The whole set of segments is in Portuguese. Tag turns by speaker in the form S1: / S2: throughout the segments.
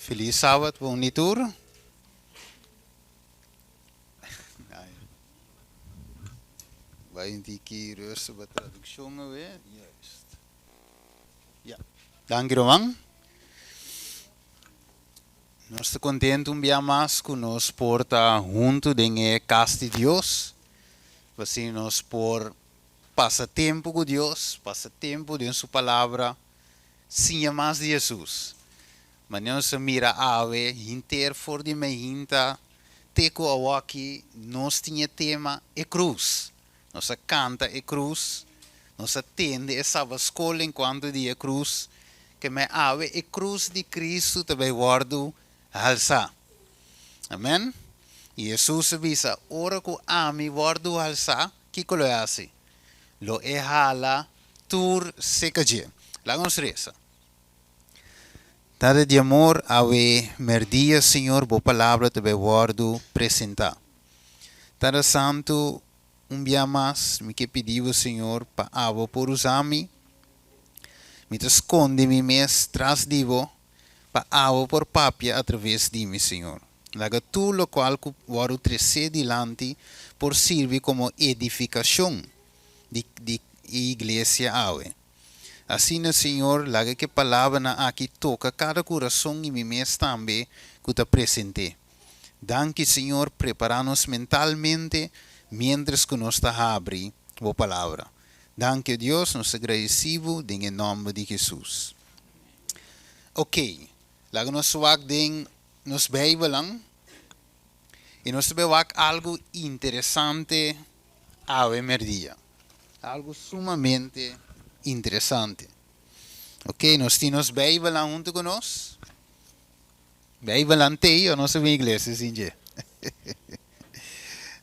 S1: Feliz sábado, bonitur. Vai indicar essa tradução, é? Juist. Ja. Dank Roman. Nós estamos contentes dia mais que nós porta junto em casa de Deus. Assim nós por passa tempo com Deus, passa tempo em sua palavra, sim mais de Jesus. Mas nós mira ave inteiro for de me hinta teco aqui nós tinha tema e cruz. Nós canta e cruz, nós atende essa escola enquanto dia cruz, que me ave e cruz de Cristo também guardo alça. Amém? E Jesus avisa, ora que ami guardo alça, que lo hace? Lo ehala tur secaje. Lagos resa. Tada de amor, ave merdia, Senhor, boa palavra te guardo presentar. Tada santo, dia mais, me que pediu, Senhor, para avo por usar-me, me esconde-me mes tras divo, para avo por papia através de mim, Senhor. Laga tu lo qual guardo crescer dilante por servir como edificação de igreja ave. Assim, Senhor, laga que palavra na aqui toca cada coração e me mes também que te apresente. Danke, Senhor, prepara-nos mentalmente, mientras que nos abre a palavra. Danke, Deus, nos agradecemos em nome de Jesus. Ok, laga nos wak ding nos Bijbelang e nos bewak algo interessante a merdia. Algo sumamente interessante. Ok, nós temos Bijbelang junto com nós. Bijbelang te, ou nós somos igreja, sim,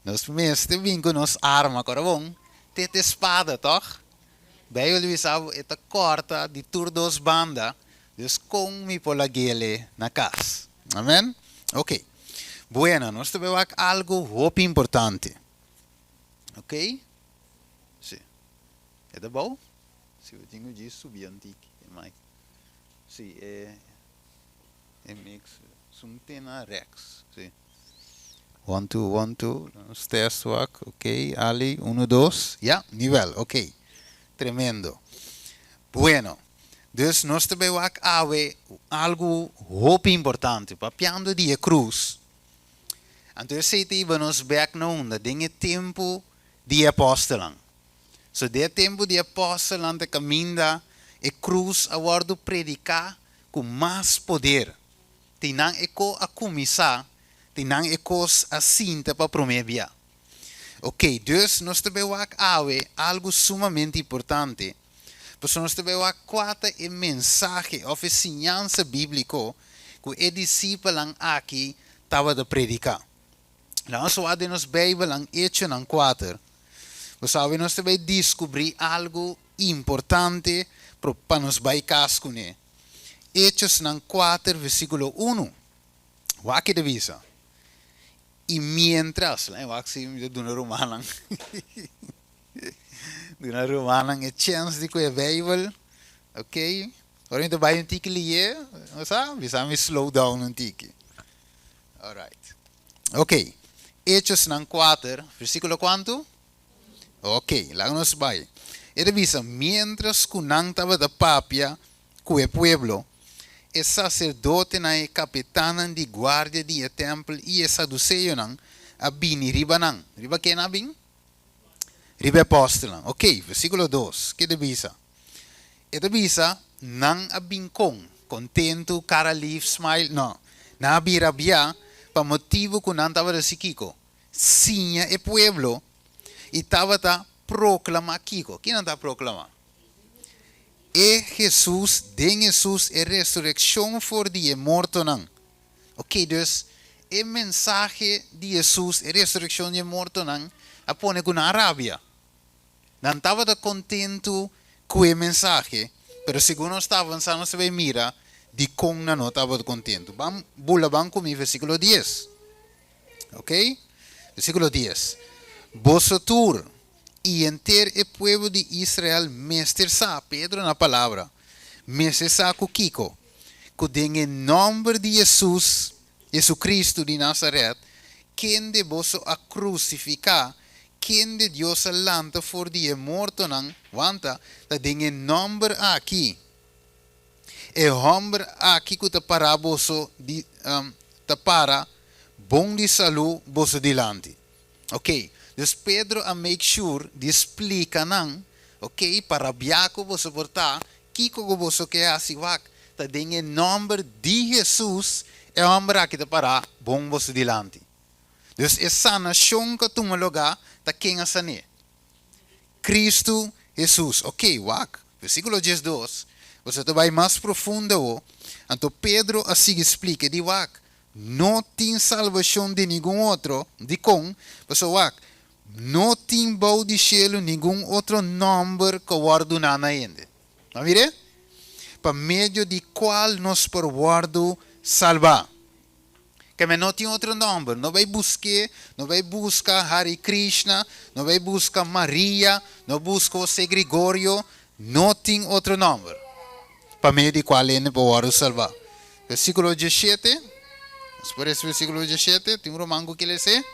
S1: nós mestre vim com nos arma, corabong, tete espada, toch? Bijbel visava esta corta de tur dos banda, dus com mi pola gele na casa. Amém? Ok. Bueno, nós temos algo muito importante. Ok? Sim. É bom? Se eu tenho de subir antigo, mais. Sim, é mix, sumtena rex, sim. 1, 2, 1, 2, nos teste ok, ali, 1, 2, ja, nível, ok. Tremendo. Bueno, dus nós temos algo muito importante, papiando de cruz. Então, se tive nos back na onda, tem tempo de apóstolan. So, de tempo de apóstolan, te caminha e cruz a guardo predicar com mais poder. Tinang eko a começar, tinang ekos a cinta para promover. Ok, dus nós temos algo sumamente importante. Pois nós temos quatro mensagem ou ensinança bíblico que o discípulo aqui estava a predicar. Nós vamos nos Bijbelang Hechos 4. Nós nós temos descobrir algo importante para nos baicas com ele. Hechos 4, versículo 1. O que divisa? E mientras, o que de uma romana, de uma romana, é chance de que é Bijbel, ok? Agora então vai um tique ler, sabe? Vamos slow down um tique. Alright. Ok. Hechos 4, versículo quanto? Ok, lá nos vai. Ele diz, mientras que não estava da papia, que é pueblo, o sacerdote na capitana de guarda de templo e o saduceu não, a bini riba não. Riba quem na bin? Riba apóstolo. Ok, versículo 2, que ele diz? Ele diz, não a bin contento, cara livre, smile, não. Na birabia, para motivo que não estava siquico. Sim, é pueblo, e estava a proclamar Kiko. Quem não está a proclamar? É Jesus, de Jesus, é ressurreição for de morto não. Ok, dus, é mensagem de Jesus, é ressurreição de morto não, a pone com a Arábia. Não estava contento com a mensagem, mas segundo estava avançando, se vê mira, de com não estava contento. Vamos, bula banco mi versículo 10. Ok? Versículo 10. Vosotros e enter o povo de Israel mestersa, Pedro na palavra, mestersa com Kiko, que em nome de Jesus, Jesucristo de Nazaret, quem de vos a crucificar, quem de Deus alanta for die morto não, wanta, dat em nome aqui, e homem aqui que te para vosso, te para, bom de saúde, vosso dilante. Ok, dus Pedro a make sure, de explica não, ok, para biaco vosso portar, kiko ko vosso que assim wak, ta em nome de Jesus, e homem aqui te para, bom vosso dilante. Dus essa nação que tu me lugar, ta quem a sane? Cristo Jesus. Ok, wak, versículo 12. Você vai mais profundo, então Pedro assim explica, de wak, não tem salvação de nenhum outro, de com, você wak, não tem bom de cielo nenhum outro nome que guardo na ainda. Não vire? Para meio de qual nós por guardo salvar. Que não tem outro nome, não vai buscar Hare Krishna, não vai buscar Maria, não busca José Gregorio, não tem outro nome. Para meio de qual ele pode salvar. Versículo 17. Por esse versículo 17, tem um romango que ele diz.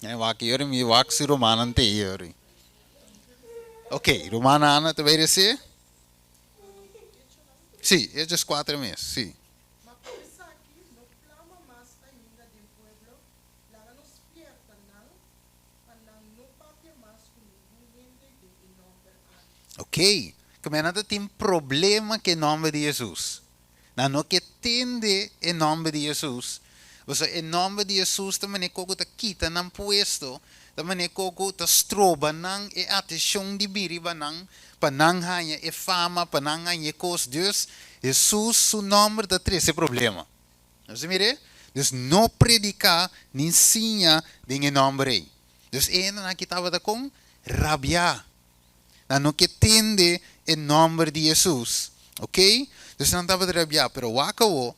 S1: Mi wak si romana ante yori. Ok, romana ana te vai dizer? Sim, Hechos 4 meses, sim. Ok, como nada tem problema que em nome de Jesus. Não que tende em nome de Jesus. Você em nome de Jesus também cogo ta kita nang puesto, também cogo ta stroba nang e atenção de biriba nang panang hanya e fama panang hanya cos Deus. Jesus su nome da esse problema. Você mire? Deus não predicar nem ensina em nome rei. Deus ainda na kitaba da com rabia. Não que tende em nome de Jesus. Ok? Deus não estava de rabia, pero wakawo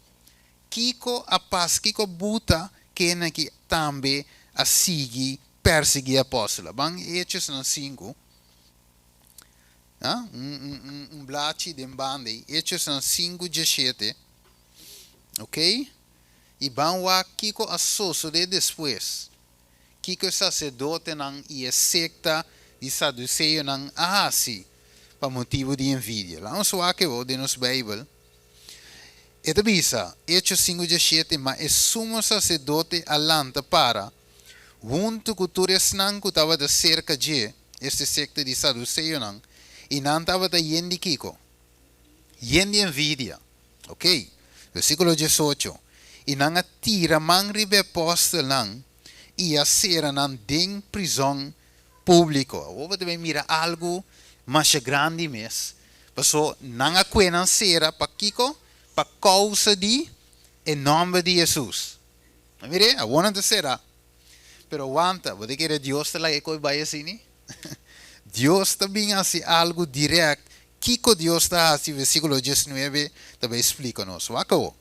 S1: kiko a paz, kiko buta, que na que também a seguir, perseguir a apóstola. Bang Hechos na 5. Blachi de bande. Hechos na 5, 17. Ok? E bang wa kiko a soso de depois. Kiko sacerdote nang e secta de saduceu nang ahasi. Para motivo de envidia. Lá vamos lá que vou de nos Bíblia. E bisa, Hechos 5:17, mas o sumo sacerdote alanta para, junto com todos não que estava de cerca de este secta de saduceu não, e não estava de yendi kiko, yendi envidia, ok? Versículo 18, e não atira mangribe apóstolo não, e a sera não den prisão público. Ou você mira algo mais grande mesmo, passou não a quenan sera para kiko, para causa de em nome de Jesus. Mire, a buena tercera. Pero aguanta, você quer Deus te la que vai assim? Deus também hace algo direto. Kiko Deus está assim, versículo 19, também explica-nos. Wako.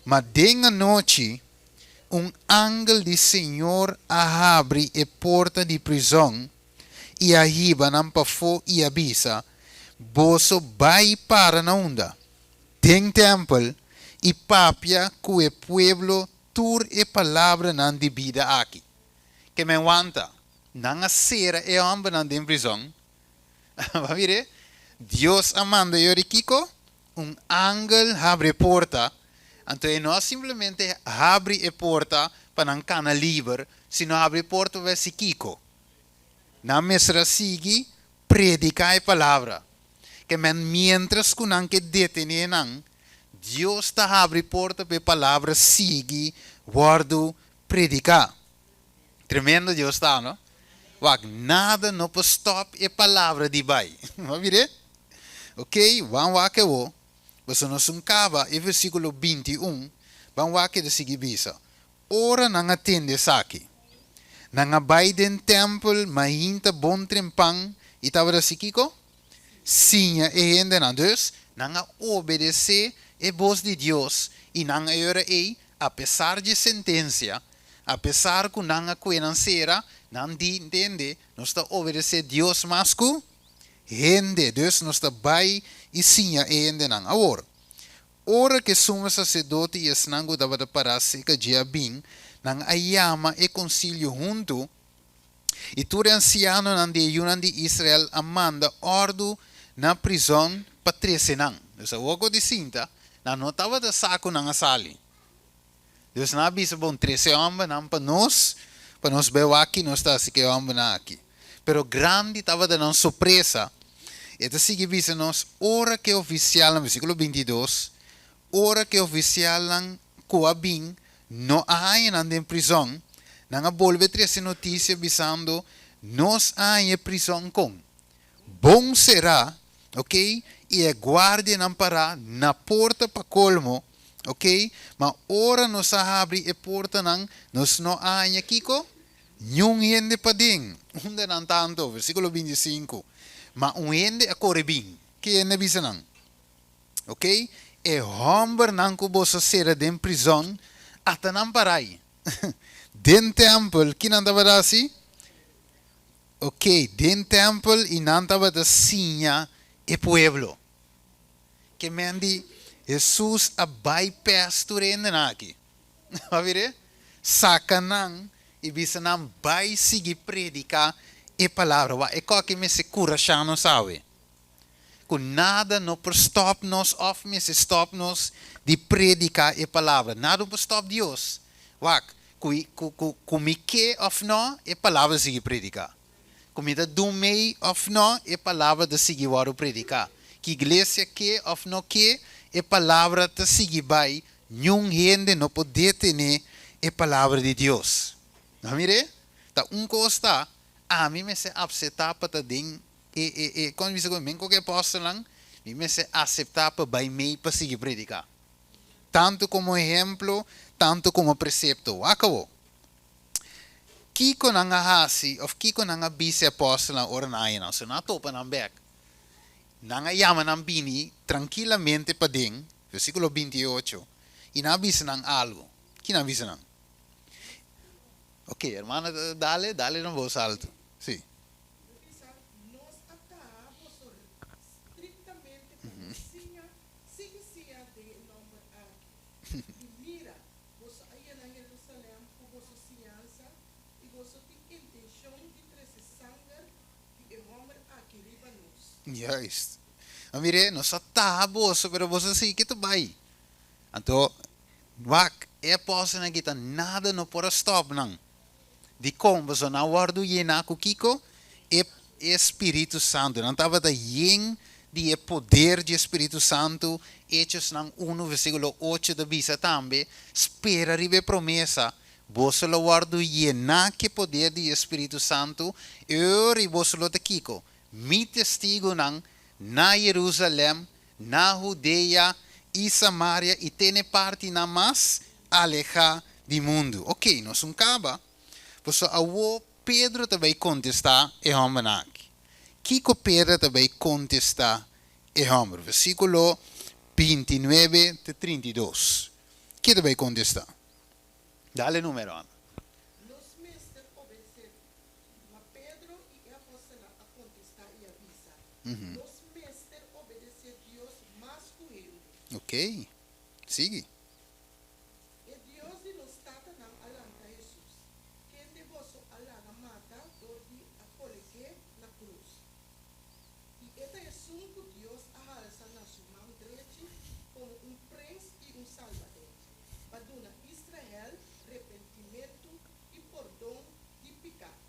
S1: Mas de noite, ángel do Senhor abre a porta de prisão e arriba não pafo e avisa, você vai para na onda. Tem templo e papia que o pueblo tur e palavra não de vida aqui. Que me aguanta. Não a sera e homem não de prisão. Vai ver? Deus amanda Yorikiko, ángel abre a porta. Então não simplesmente abre a porta para não cana livre, sino abre a porta para se Kiko. Não me será seguir, predicar a palavra. Que mientras que não que detém não, Deus está abre porta para a palavra seguir, guardo, predicar. Tremendo Deus está, não? Wag nada não pode stop a palavra de vai. Vai ver? Ok, vamos lá que eu. Você não se acaba em versículo 21. Vamos lá que de seguir bisa. Ora não atende aqui. Não vai den templo, mas ainda bom trempang e estava da Sikiko. Sim, e ainda não. Dus, não obedecer a voz de Deus e não a apesar de sentença, apesar que não a conhecerá, não entende, nós está obedecer Deus mas que rende, Deus nós está vai e sim ainda não. Agora, ora que sumo sacerdote e esnango dava da parase que dia bem, nang ayama e concílio junto, e tu anciano nan de yunan de Israel amanda ordo na prisão patricinan. Então, o que dicinta, na notava da saco nang asali. Deus na bisa bom 13 homens não para nós ver aqui nós está assim que homem na aqui. Pero grande estava dando surpresa. Então sigue bisa nós hora que oficial no versículo 22, hora que oficial lang kuabing no hay em prisão, nang volve 13 notícia bisando nós hay prisão com. Bom será, ok? E a guarda não para na porta para colmo. Ok? Mas ora nos abre a porta nang nos no anya kiko nyung yende pading. Unda nan tanto, versículo 25. Ma un yende a korebing. Que yende bisa nang. Ok? E homber nang kubo sa sera den prison ata nan parai. Den temple, kinanda badasi? Ok, den temple inanta bada sinha e pueblo. Que mendi Jesus a bypass tu rin na aqui. Vavire? Sacanang, ibisa nang by sigi predica e palavra. Wa eko que me se cura siya no sabe. Kung nada no per stop nos of me se stop nos de predica e palavra. Nada per stop Dios. Wak, kumike of no e palavra sigi predica. Kumita dumei of no e palavra de sigi waru predica. Que igreja que of no que e palavra te sigue by, nenhum gente não pode ter a palavra de Deus. Não mire? Tá costa, a mim me se aceitar para den quando você começa com que posso lang, me se aceitar para by me para seguir predicar. Tanto como exemplo, tanto como precepto. Acabou. Kiko nanga hasi of kiko nanga bise apóstolo ora na ayana, so na topa nang back. Nanga yaman ang bini tranquilamente pa ding, versículo 28, inabisa ng algo. Kinabisa ng? Ok, hermana, dale ng voz alto. Sí.
S2: Nos atamos estrictamente con signicia de nombre aquí. Y mira, vos allá en Jerusalén, vos cianza, y vos tiene intención de trazer sangue, y el hombre aquí riba nos.
S1: Yes. Mire, nós atamos, pero você sim que tu vai. Então, wak, é posso na kita nada no por stop nang. De como você na guardo yena kiko e Espírito Santo. Não tava da yen de poder de Espírito Santo, Hechos nang 1 versículo 8 da bisa também, espera ribe promessa. Você lo guardo yena que poder de Espírito Santo, eu e você lo te kiko. Mi testigo nang na Jerusalém, na Judeia e Samaria e tem parte na mais aleja do mundo. Ok, nós não acaba. Por isso, Pedro também contesta e homem aqui. Kiko Pedro também contesta e homem. Versículo 29 a 32. Que também contesta? Dale número, Ana.
S2: Los mestres obedecen, mas Pedro y el apóstol a contestar y avisa. Los mestres obedecen a Dios más que él.
S1: Ok, sigue.
S2: E Dios de los tata nam alanta Jesus. Quem de vos alana mata, dordi a colegue na cruz. E esta é que Dios alza na sua mão direita como príncipe e salvador. Para dar a Israel arrependimento e perdão de pecado.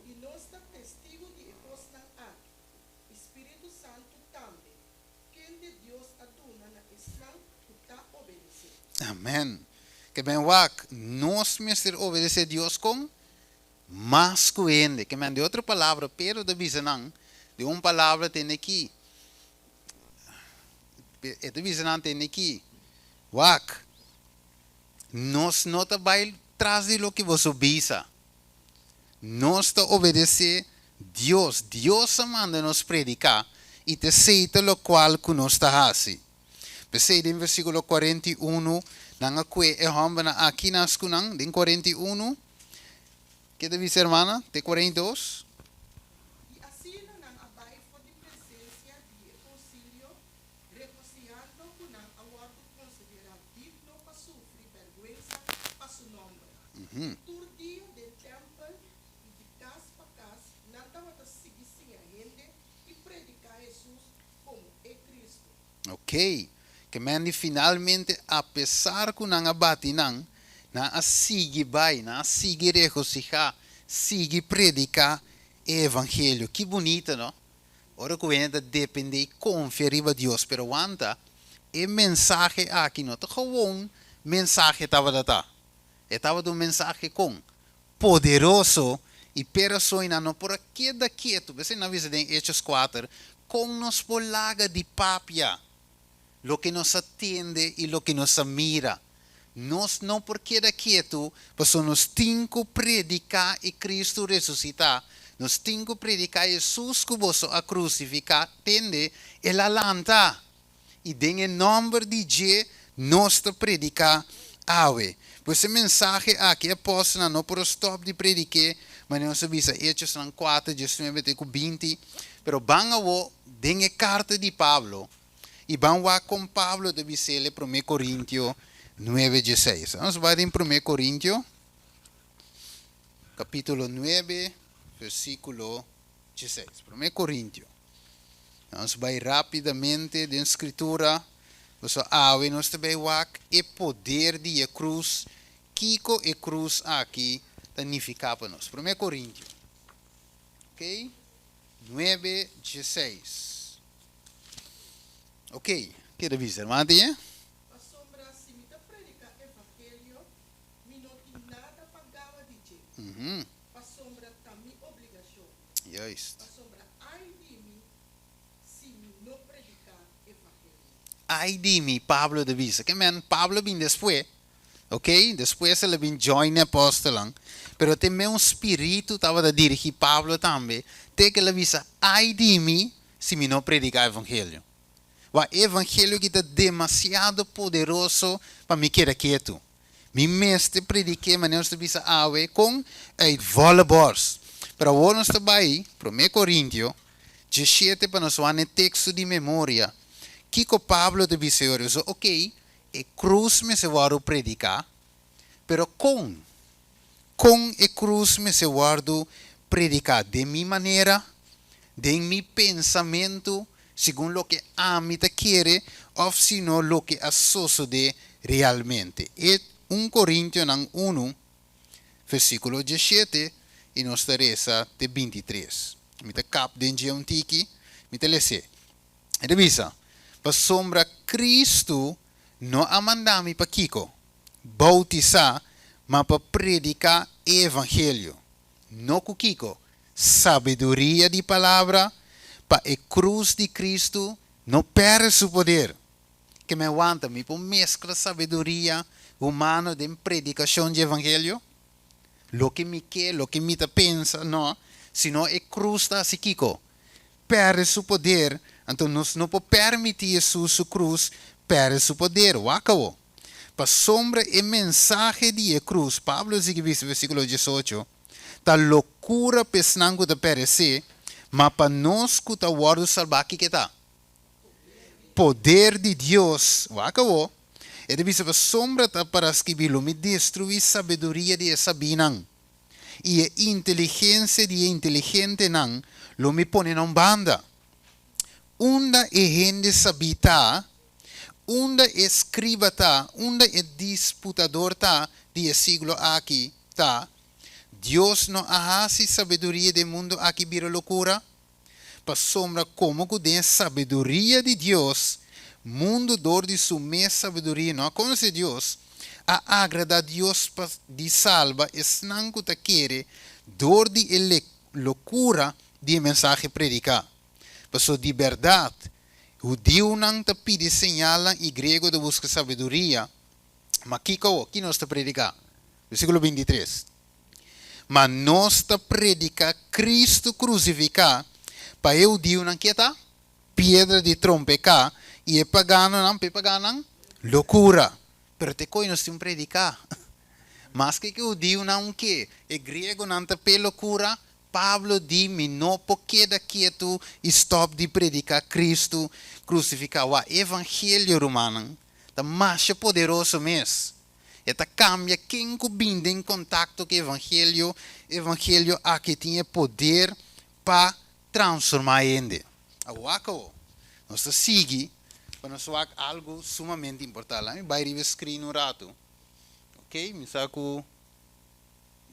S2: E nós estamos testigo de apóstolo aqui. Espírito Santo também. Quem de Deus aduna na Islã, está obedecendo.
S1: Amém. Que bem wak, nós mesmo obedecer a Deus com mais coende. Que bem de outra palavra, pero de bisanang, de uma palavra tem aqui. De bisanang tem aqui. Wak, nós não tá vai traz de lo que você obisa. Nós tá obedecer Deus. Deus manda nos predicar e te aceita lo qual que nós está assim. Pensei em versículo 41, nang akwe e hamba na aqui nas kunang, din 41. Que deve ser, hermana? De 42.
S2: E assim não abaixo de presença de concílio, reconciliando com a ordem Tur dia del templo e de casa para casa, não estava a seguir sem a gente e predicar Jesus como é Cristo.
S1: Ok. Que men finalmente, apesar que não abate não, na a sigue vai, na a sigue regocijar, sigue predicar o evangelho. Que bonito, não? Ora que ainda depende e confia a Deus, pero anta, e mensagem aqui não tá gewoon mensagem estava da. Estava um mensagem com poderoso e pessoas não por aqui da quieto, você não visa em Hechos 4, com nos polaga de papia, lo que nos atende e lo que nos mira. Nós não porque da quieto, mas nos tinco predicar e Cristo ressuscitar. Nos tinco predicar Jesus que você a crucificar, tende ela lanta. E em nome de Jesus, nós predicar awe. Esse mensagem aqui é posto não por stop de predicar, mas não se visa Hechos 4, 19 e 20. Pero van a ver, dengue carta de Pablo. E vamos lá com Pablo de Vicele, 1 Coríntios 9, 16. Vamos lá em 1 Coríntios, capítulo 9, versículo 16. 1 Coríntios. Vamos lá rapidamente da escritura. Você awe nós também lá o poder de cruz. Kiko e cruz aqui significa para nós. 1 Coríntios. Ok? 9, 16. Ok. Quero dizer, mate,
S2: A sombra, se me dá predicar evangelho, me não tem nada pagava de jeito. A sombra está minha obrigação.
S1: Yes.
S2: A sombra, ai de mim, se me não predicar evangelho.
S1: Ai de mim, Pablo de Visa. Que man, Pablo vem depois. Ok? Depois ele vem join apóstolo. Pero também um espírito estava a dirigir Pablo também. Tem que ele visa, ai de mim, se me não predicar evangelho. O evangelho que está demasiado poderoso para me querer quieto. Me mestre prediquei, mas nós visa awe com a volleybors. Para o nós trabalhamos, 1 Coríntios, 17 para nós o texto de memória. Kiko Pablo de Viseur, ok, e cruz me se guardo predicar, pero com e cruz me se guardo predicar de mi maneira, de mi pensamento, segundo lo que a mí te quiere, o sino lo que a sucede realmente. E 1 Coríntios 1, versículo 17, e nos teresa de 23. Mi te cap denje un tiki, mi te lese. E revisa, pa sombra Cristo não a mandami para Kiko bautizar, mas para predicar evangelho. Não com Kiko, sabedoria de palavra, para a cruz de Cristo não perde seu poder. Que me aguanta, me por mescla sabedoria humana de predicação de evangelho. Lo que me quer, lo que me pensa, não, sino a cruz está assim, Kiko. Perde seu poder, então nós não podemos permitir Jesus, sua cruz, perde seu poder. Acabou. Para sombra e mensagem de cruz, Pablo diz no versículo 18, tá loucura pensando de perecer, mas para nós que está guardo salvar que está. Poder de Deus. Acabou. Ele diz para sombra tá para escrever, me destruir sabedoria de sabinang. E a inteligência de inteligente não, lo me põe na banda. Onda e gente sabita, onda escriba tá, onda e disputador tá, de siglo aqui tá. Deus não ahasi sabedoria do mundo aqui vira loucura. Para sombra como que tem sabedoria de Deus, mundo dor de sua sabedoria, não conhece Deus. A agrada a Deus de salva, não que te quer, dor de loucura de mensagem predicar. Mas de verdade, o Deus não te pede señala e grego de busca sabedoria, mas aqui nós te predicar. Versículo 23. Mas nós te predicar Cristo crucificado, para eu Deus não quieta, pedra de trompecar, e é pagano não, loucura. Pero te coi nós temos predicar. Mas que o Deus não quer, é grego não te pede loucura, Pablo diz, não porque daqui tu stop de predicar Cristo crucificado. O evangelho romano está mais poderoso mesmo. Esta cambia quem combina em contato com o evangelho. Evangelho aqui tinha poder para transformar a gente. Awako. Nós seguimos para nós algo sumamente importante. Vai escrever um rato. Ok? Me saco.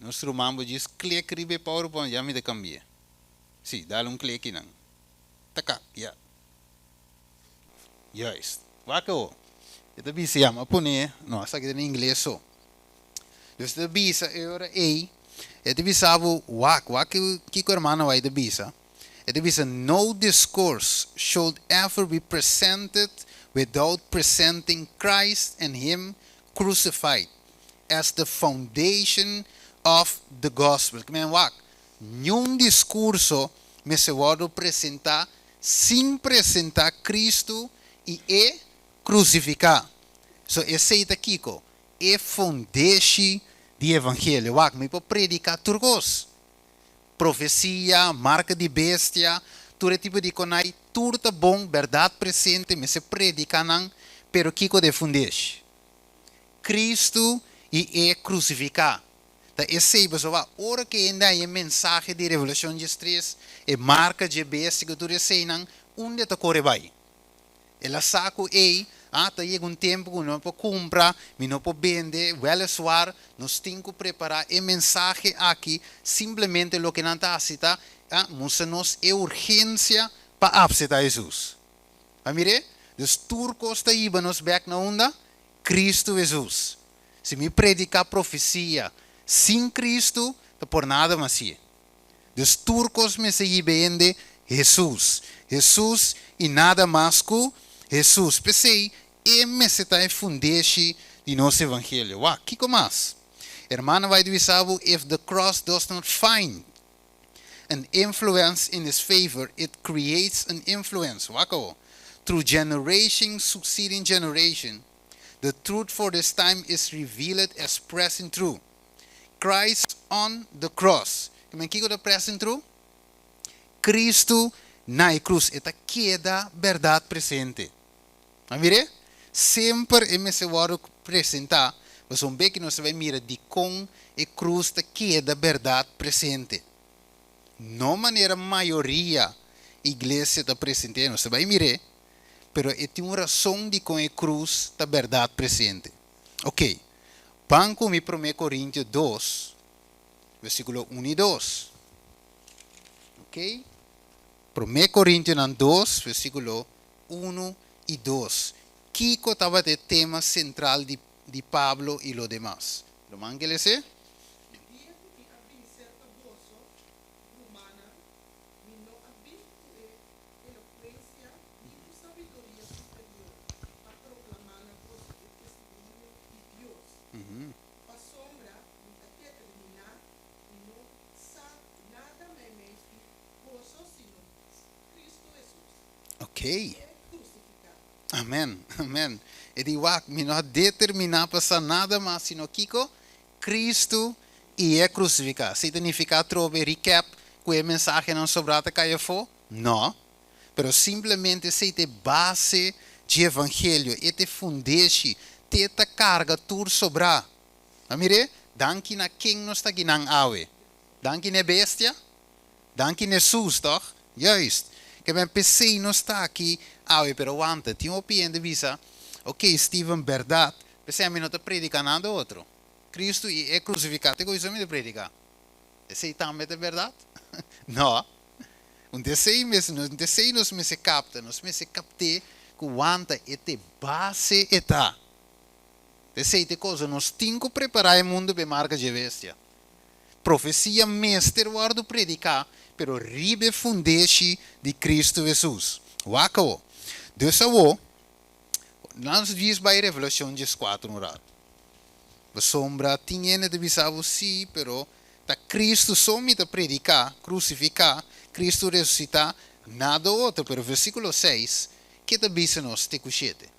S1: Nosso mambo diz clique ribe PowerPoint, já me cambia. Sim, dá clique não. Taca, já. Yes. Wako. Ito bisa chama pune, nossa aqui em inglês só. Então bisa era ei. Ito bisa wak que o irmão vai de bisa. Ito bisa no discourse should ever be presented without presenting Christ and Him crucified as the foundation of the gospel. Kaya wak, nenhum discurso me se pode apresentar sem apresentar Cristo e crucificar. So, esse aqui é fundeixe do evangelho. Wak, me pode predicar turcos. Profecia, marca de bestia, todo tipo de conai, tudo tá bom, verdade presente, me se predica não, pero kiko de fundeixe. Cristo e crucificar. Tá, esse pessoal, ora que ainda é mensagem de Revelação 3, é marca de bestia que tudo sei não, onde tá corre vai. Ela saco tá chega tempo que não pode comprar, não pode vender, well suar, nós temos que preparar a mensagem aqui, simplesmente o que não está aceitar, nos é urgência para aceitar Jesus. Amire? Dos turcos está aí, nos back na onda, Cristo Jesus. Se me predicar profecia sem Cristo, tá por nada mais. Dos turcos me se vende Jesus. Jesus e nada mais que Jesus. Pensei, me se está fundeixe de nosso evangelho. Que mais? Hermano vai dizer, if the cross does not find an influence in his favor, it creates an influence. Through generation succeeding generation, the truth for this time is revealed as present true. Christ on the cross. Como é que é present true? Cristo na cruz. Esta queda verdade presente. Amire? Sempre me se vai apresentar, mas um que nós vai mirar de com a cruz da queda verdade presente. Não maneira maioria igreja está presente, nós vai mirar, mas tem uma razão de com a cruz da verdade presente. Ok. Banco me 1 Coríntios 2, versículo 1 e 2. Ok? 1 Coríntios 2, versículo 1 e 2. Kiko estava o tema central de Pablo e os demás. Lo mangue se? Ok. Amém, amém. E digo, me não determinar passar nada mais, sino Kiko, Cristo e é crucificado. Significa trove recap, que a mensagem não sobrata caia fo? Não. Pero simplesmente se te base de evangelho, e te fundeixe, te carga tur sobrar. Amire? Danke na quem não está aqui nang awe. Danke na bestia? Danke na Jesus, toch? Juist. Que mijn PC não está aqui, pero aguanta, tinha opinião de visa, ok, Steven, verdade, PC a mim não está predicando nada outro. Cristo é crucificado, tem coisa de predicar. Esse também é verdade? Não. Um desseio nos me se capta, nos me se capte, que aguanta, é te base eta. Desseio de coisa, nós temos que preparar o mundo para marca de bestia. Profecia mestre guardo predicar, pero ribe fundeixe de Cristo Jesus. Wako. Deus avô. Nós diz by Revelação 4 no rato. A sombra tinha de bisavo sim, pero ta Cristo some de predicar, crucificar, Cristo ressuscitar, nada outro. Pero versículo 6, que te bisa nos te cuchete.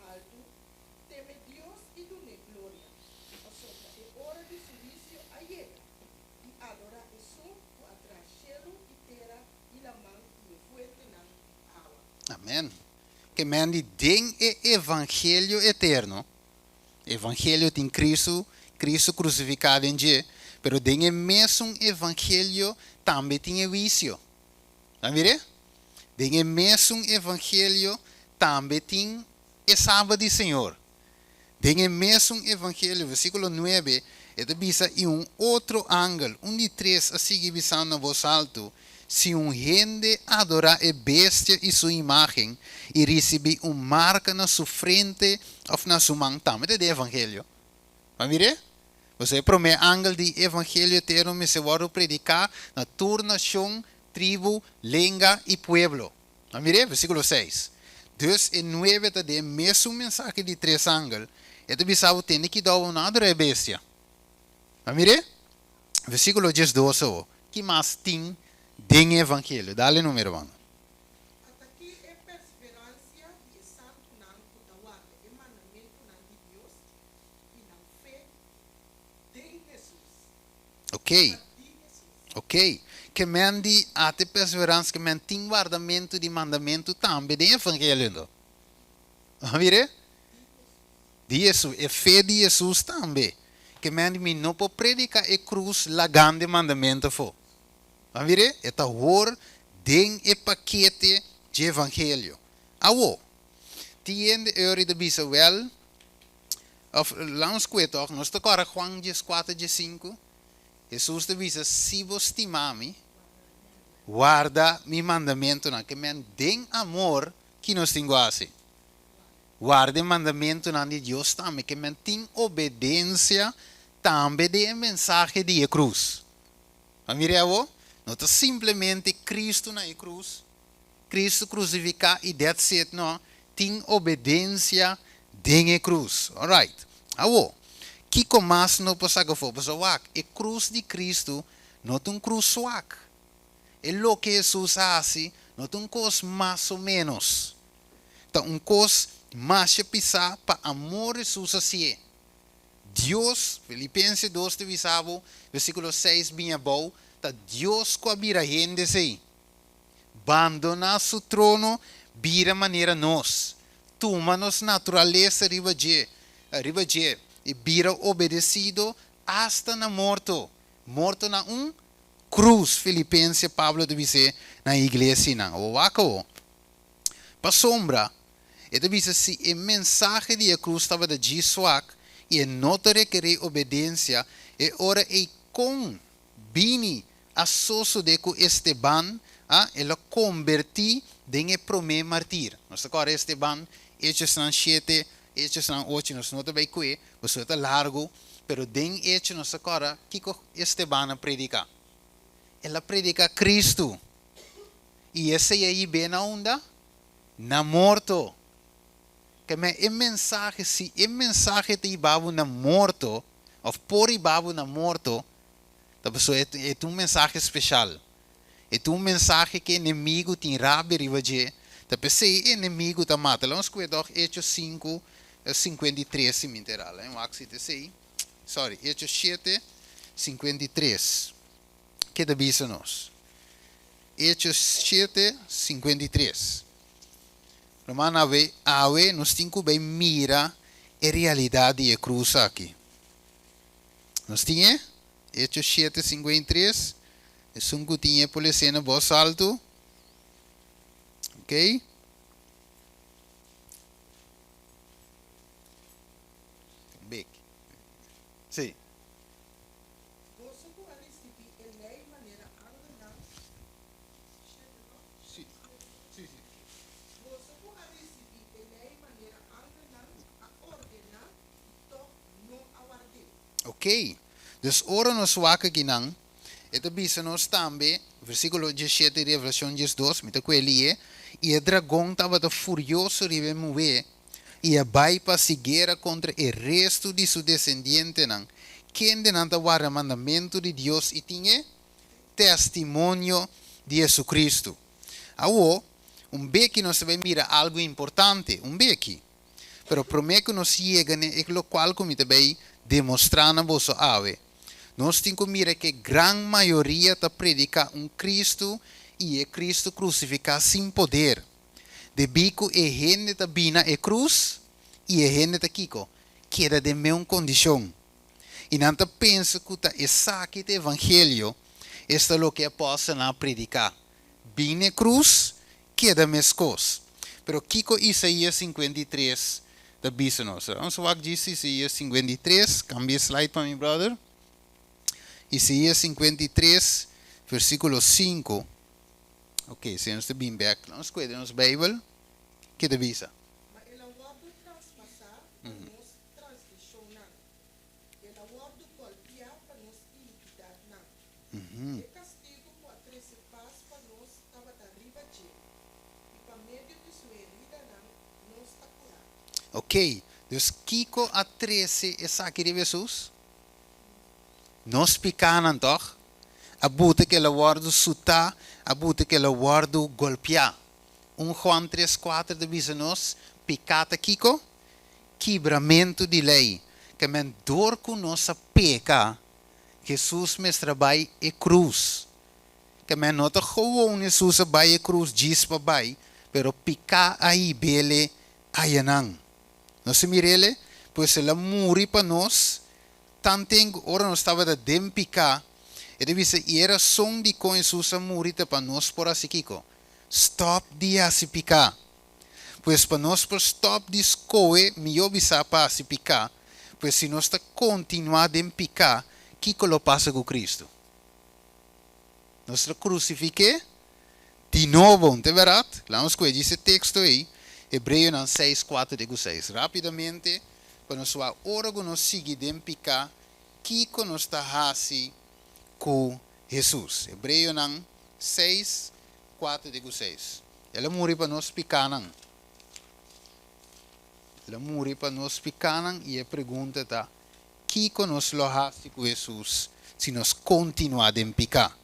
S2: alto, teme Dios y dune gloria. Asombra, es hora de su juicio llega. Y adora Jesús, o atrás cielo y tierra, y la man y el fuerte nan agua.
S1: Amém. Que men die ding é evangelho eterno. Evangelho tem Cristo, Cristo crucificado em G. Pero ding é mesmo evangelho também tem vício. Tá vendo? Ding é mesmo evangelho também tem o sábado do Senhor. Ding é mesmo evangelho, versículo 9, ele diz em outro ângulo, de três, assim que bisa na voz alto, se gente adorar a bestia e sua imagem e receber marca na sua frente ou na sua mão, também é evangelho. Vai ver? Você promete ângulo de evangelho eterno, mas se vai predicar na tua nação, tribo, língua e pueblo. Vai ver? Versículo 6. Dus in 9 está de mesmo mensagem de três ângulos. Ele bisava tem que dar uma adorar a bestia. Vai ver? Versículo 12. Que mais tem den evangelho? Dá-lhe número 1.
S2: Hasta aquí es perseverancia y santo nan kutawana, el mandamiento nan de Dios y la fe de Jesús.
S1: Ok.
S2: De Jesús.
S1: Ok. Que men die até perseverança, que men tem guardamento de mandamento também de evangelho. Vai ver? De Jesus, a fé de Jesus também. Que men me não pode predicar a cruz lagando de mandamento for. Vai ver? É hor den e paquete de evangelho. Awo. Tiende euro de bisa wel. Of langs kwijt toch? Nós te corre Juan 4:5. Jesus te bisa si vos timami. Guarda mi mandamento na que men den amor que nos tengo assim. Guarda o mandamento na de Deus também, que men tem obediência também de mensagem de cruz. Amigo, não é simplesmente Cristo na cruz, Cristo crucificado e that's it, não. Tem obediência de cruz. Alright. Awo. Que mais não pode saber for, mas a cruz de Cristo não é cruz suave. É o que Jesus faz, não é coisa mais ou menos. Então, coisa mais pisar para amor Jesus assim. Deus, Filipenses 2, versículo 6, bem bom, tá Deus com a vira gente assim. Abandonar seu trono, vira maneira nós. Toma nos natureza riba de, e vira obedecido hasta na morto. Morto na cruz, Filipenses, Pablo dice na igreja, o waco. Para sombra, ele diz assim, a mensagem de cruz estava de Jesuak, e não requer obediência, e ora é com bini a soso de que Esteban, ele converti em o primeiro martir. Nós agora Esteban, Hechos 7, Hechos 8, nós não também que, você está largo, pero den Hechos nós agora, que Esteban predica? Ela predica Cristo. E esse aí bem na onda? Na morto. Que a mensagem, se a mensagem te ibabu na morto, ou por ibabu na morto, então é um mensagem especial. É um mensagem que o inimigo tem rabia rivaje. Então se o inimigo está matando. Vamos ver Hechos 5, 53, se me interessa. Sorry, Hechos 7, 53. Que diz nos? Hechos 7, 53. Romana ave nos temos que mira a realidade de cruz aqui. Nós tínhamos Hechos 7, 53. E sungo tinha por cena voz alto. Ok? Big. Sim.
S2: Você pode receber a lei maneira ordenada.
S1: Sim. Sim.
S2: Você pode receber a lei maneira ordenada, então não aguarde.
S1: Ok. Dus ora nos waka ginang. Ito bisa nos também, versículo 17 de Revelação 2, mita ko elie, e o dragão estava furioso ribe mover, e a vai para seguir contra o resto de seu descendente, quem de não o mandamento de Deus e tinha testemunho de Jesus Cristo. Agora, beque nós vai mirar algo importante, beque. Pero promete que nos llega e lo qual come também demonstrar na vosso ave. Nós temos que mirar que gran maioria ta predica Cristo e Cristo crucificado sem poder. De bico e gente ta bina e cruz e gente ta kiko. Queda de mesma condição. E não pensa que ta saque de evangelho esta lo que apóstolo na predicar. Bine cruz, queda mescos. Pero kiko Isaías 53 da bisa nós. Vamos ver diz Isaías 53. Cambia slide para mim, brother. Isaías 53, versículo 5. Ok, se nós está bem back. Vamos cuidar nos Bíblia. Que da bisa.
S2: Mas ela guarda transpassar para nos transgressão não. Ela guarda golpear para nos iniquidade não. E castigo para treze paz para nos estava da riba de. E para meio de sua herida não nos está curado.
S1: Ok, dus kiko a 13 é saque de Jesus. Nós picanan toch? A buta que ela guarda suta, a buta que ela guarda golpear. Juan 3:4 de bisa nós, picata kiko, quebramento de lei. Que men dor com nossa peca, Jesus me trabalha e cruz. Que men nota gewoon Jesus vai e cruz diz para bai, pero pica aí bele ayanang. Nós mirele, pois ela muri para nós. Tanteng ora nós estava da dempica. E deve ser era som de com Jesus a morita para nós por assim kiko. Stop de asipicar. Pois para nós por stop de escoe melhor bisa para asipicar. Pois se nós está continuar a dempicar, kiko lo passa com Cristo. Nós está crucifique de novo, não é verdade? Vamos ver esse texto aí. Hebreus 6:4-6. Rapidamente, para nós ver ora que nós seguir dempicar, kiko nós está assim com Jesus. Hebreus 6:4-6. Ela morreu para nós picanan. Ela morreu para nós picanan e a pergunta está: kiko nós lo assim com Jesus se nós continuar a picar?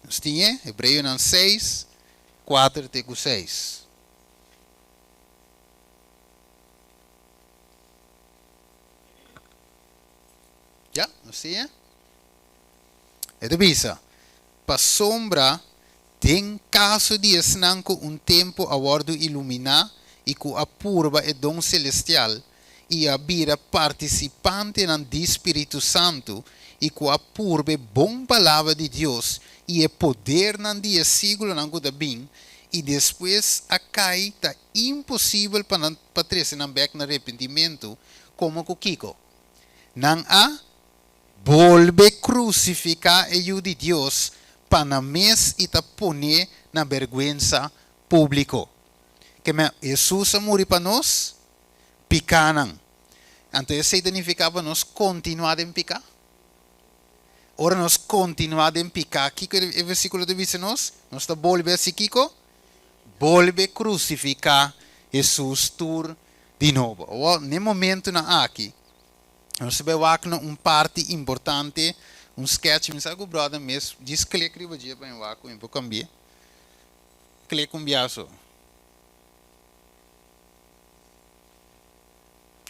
S1: Nós tinha Hebreus 6:4-6. Já, nós tinha? É de bisa. Para sombra, tem caso de esnanco tempo a bordo iluminar e com a purba e dom celestial e a bira participante do Espírito Santo e com a purba bom palavra de Deus e o poder no dia siglo não da bem e depois a cai tá impossível para trazer não back no arrependimento como com Kiko. Não há volve crucificar o de Deus para mes e ta pone na vergüenza público. Que Jesus morreu para nós, picanan. Então isso significa para nós continuar em picar. Ora nós continuar em picar. Que é o versículo de diz nós está volve assim Kiko, volve crucificar Jesus tur de novo. No momento na aqui nós vemos parte importante, sketch, me sabe que o brother mesmo, diz clique riba dia para eu vou cambiar. Clique biaço.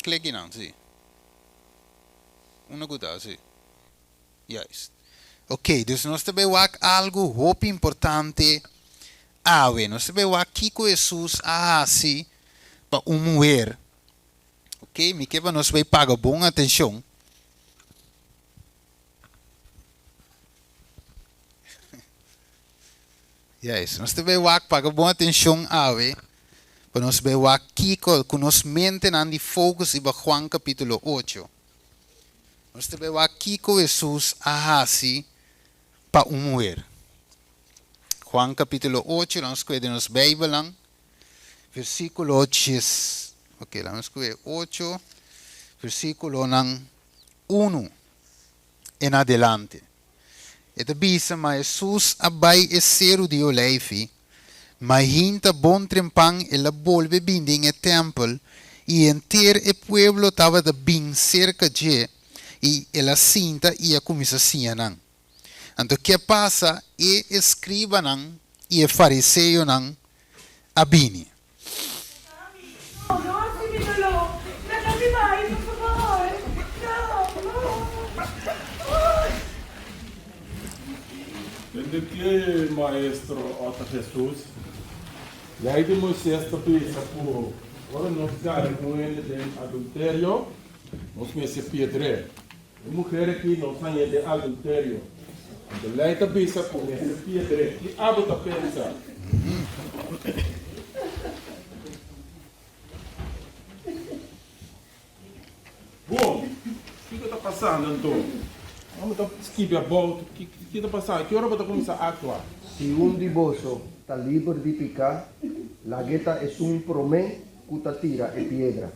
S1: Clique não, sim. Uma coisa, sim. Yes. Ok, então nós vemos algo muito importante. Nós vemos aqui que Jesus assim para mulher. Ok, me quebra nós vai pagar boa atenção. Yes, nós devemos pagar boa atenção para nós ver aqui que nós mente de foco em Juan capítulo 8. Nós devemos aqui que Jesus assim para mulher. Juan capítulo 8, vamos ver nos Bíblia, versículo 10. Ok, vamos ver 8, versículo 1 em adelante. Ito bisa mas Jesus abay esero di oleifi, mas hinta bom trempang ela volve binding e temple, e enter e pueblo tava da bin cerca de, e ela cinta e a comisa sianang. Anto que passa e escriba nang, e fariseo nang abini.
S3: De que maestro Ota Jesus? Lei de Moisés pensa por ora nós cara com ele de adultério, nós conhece Pedro. A mulher aqui não sai de adultério. A lei da pensa por esse Pedro. Que abo tá pensa? Bom, o que está passando então? Vamos esquivar a volta. O que está passando? Que hora vai começar a atuar?
S4: Si un divoso está libre di picar, la gueta es un promé que tira e piedra.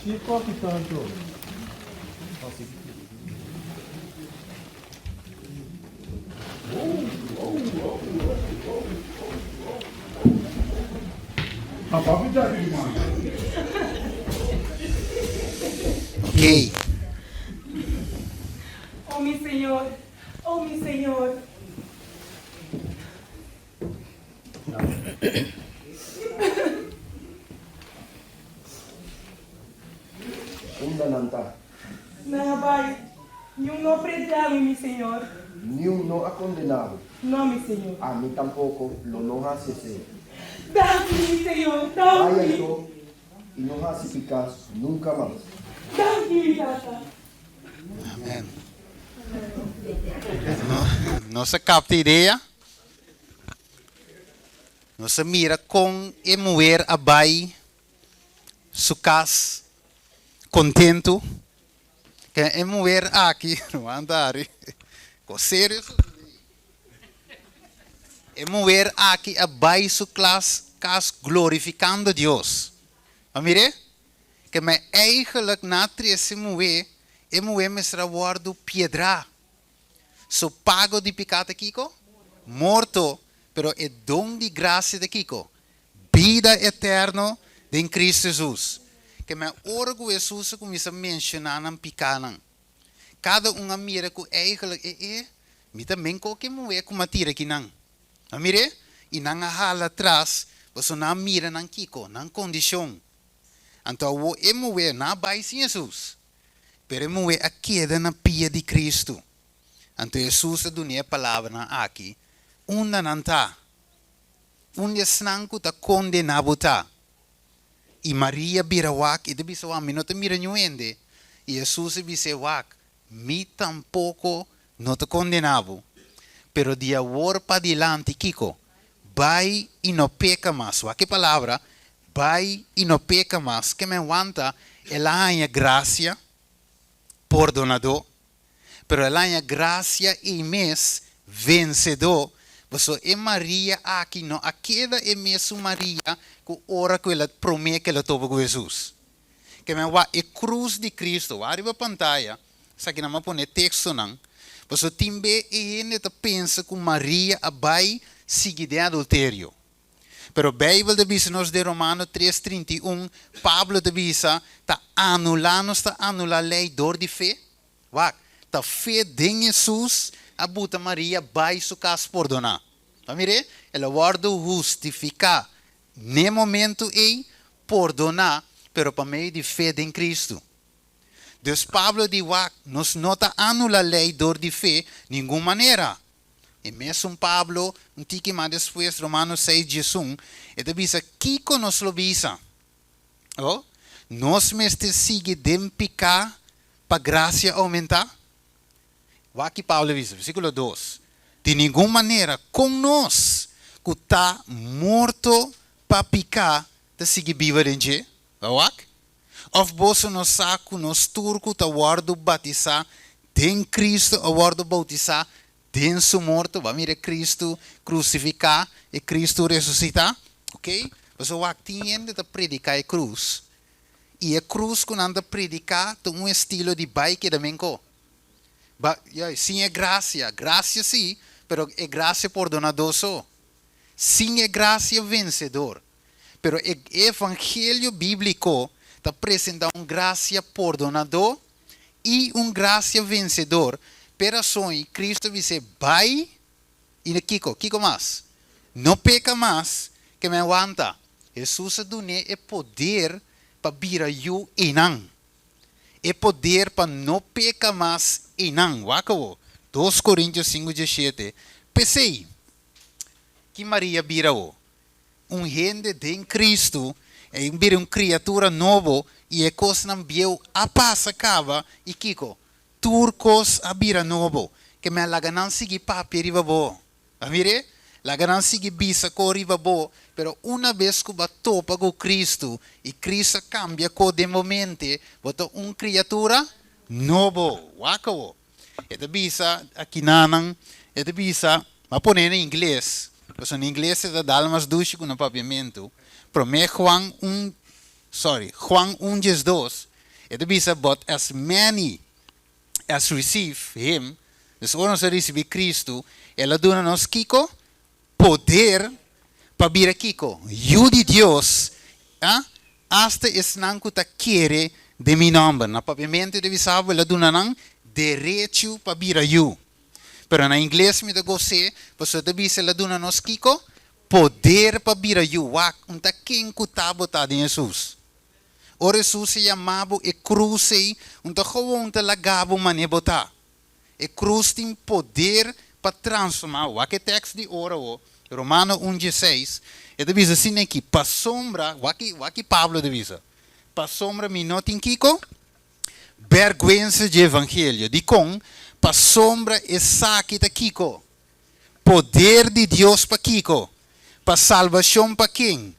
S3: Que corre tanto?
S1: Ok.
S5: Oh, mi Señor, oh, mi Señor.
S4: Nanta,
S5: Nahabay, yung no prediamo, mi Señor.
S4: ni un no ha condenado,
S5: No, mi Señor.
S4: a mí tampoco lo no hace ser.
S5: Dá-me, mi Señor,
S4: Vaya
S5: dá-me.
S4: yo y no hace picar nunca más.
S5: Dá-me, Tata.
S1: Amen. Não se capta a ideia? Não se mira com a mulher abai, su casa, contento. Que a mulher aqui, não andar, com sério. A mulher aqui abai su casa glorificando Deus. Amire? Que me eigenlijk na trece mulher, a mulher me será guardo piedra. So pago de pecado Kiko, morto, pero é dom de graça de Kiko. Vida eterna em Cristo Jesus. Que me orgo Jesus começa a mencionar na picana. Cada uma mira que eigenlijk me também que mulher como tira aqui não. Amire? E não hala atrás, você não mira na Kiko, na condição. Então, o mulher não vai sem Jesus. Pero a mulher queda na pia de Cristo. Então, Jesus dá a palavra aqui. Uma não está. Uma snanco está condenado. E Maria vira wak. E deve ser uma minuta mira nuende. E Jesus disse wak. Me tampouco não está condenado. Pero de agora para diante, Kiko, vai e não peca mais. Que palavra? Vai e não peca mais. Que me aguanta, ela é graça, perdonador, pero ela é graça e mês vencedor. Você é Maria aqui, não? Aquela é mesmo Maria que ora que ela promete que ela toma com Jesus. Que me aguanta, é cruz de Cristo. Arriba a pantalla, isso aqui não me põe texto não. Você também pensa que Maria vai seguir de adultério. Pero a Bíblia diz nos de Romanos 3:31, Pablo diz está anulando a lei dor de fé. Está fé em Jesus, a buta Maria vai su casa perdonar. Mire, ela guarda justificar. No momento é perdonar, pero para meio de fé em Cristo. Deus Pablo diz, nos nota anula a lei dor de fé, nenhuma maneira. E mesmo Pablo, um tique mais depois, Romanos 6:1, ele diz, Kiko nos lo visa. Oh? Nós mestre sigue de picar para graça aumentar. Vá que Paulo diz, versículo 2. De nenhuma maneira, com nós, que está morto para picar, de seguir viva em dia. Of bolso nos saco, nos turco, ta guardo batizar, tem Cristo, a guardo bautizar, tem su morto, vai mirar Cristo crucificar e Cristo ressuscitar, ok? Você vai entender de predicar a cruz. E a cruz que anda predicar tem um estilo de bike também co. Sim é graça, graça sim, pero é graça perdonador só. Sim é graça vencedor, pero o evangelho bíblico está apresentando graça perdonador e graça vencedor. Operações, Cristo diz, vai e Kiko mais. Não peca mais, que me aguanta. Jesus dá o poder para bira you inang. E poder para não pecar mais inang. Wakawo. 2 Coríntios 5:17. Pensei que Maria bira o. Gente de Cristo, é uma criatura nova e é coisa não viu a passa acaba e kiko turcos a bira novo que me laganan sigi papi riva bo. Amire? Laganan sigi bisa ko riva bo, pero una vez que va topa com Cristo e Cristo cambia co de momento, boto criatura novo. Wakawo. Ito bisa aqui nanang, ito bisa maponer em inglês. Pues en inglés es dar más dulce con el papiamento. Pero Juan 1:2. It dice, but as many as receive him, dus oros recibe Cristo, ela dona nos kiko poder para vir kiko. You de Dios, hasta es nanku ta quiere de mi nombre. Na papiamento de visavo ela dona nang derecho para vir a you. Pero na inglês me dago se, você deve ser lá duna nos kiko, poder para vir a yuak, unta quem kutabo ta de Jesus. Ora Jesus se chamava e cruze, unta gewoon te lagabo manebota. E cruz tem poder para transformar. Wak text de ora o, Romano 1:16, e deve ser assim aqui, pa sombra, wak Pablo deve ser, pa sombra me notin kiko, vergüenza de evangelho, de com, para sombra e saque da Kiko. Poder de Deus para Kiko. Para salvação para quem?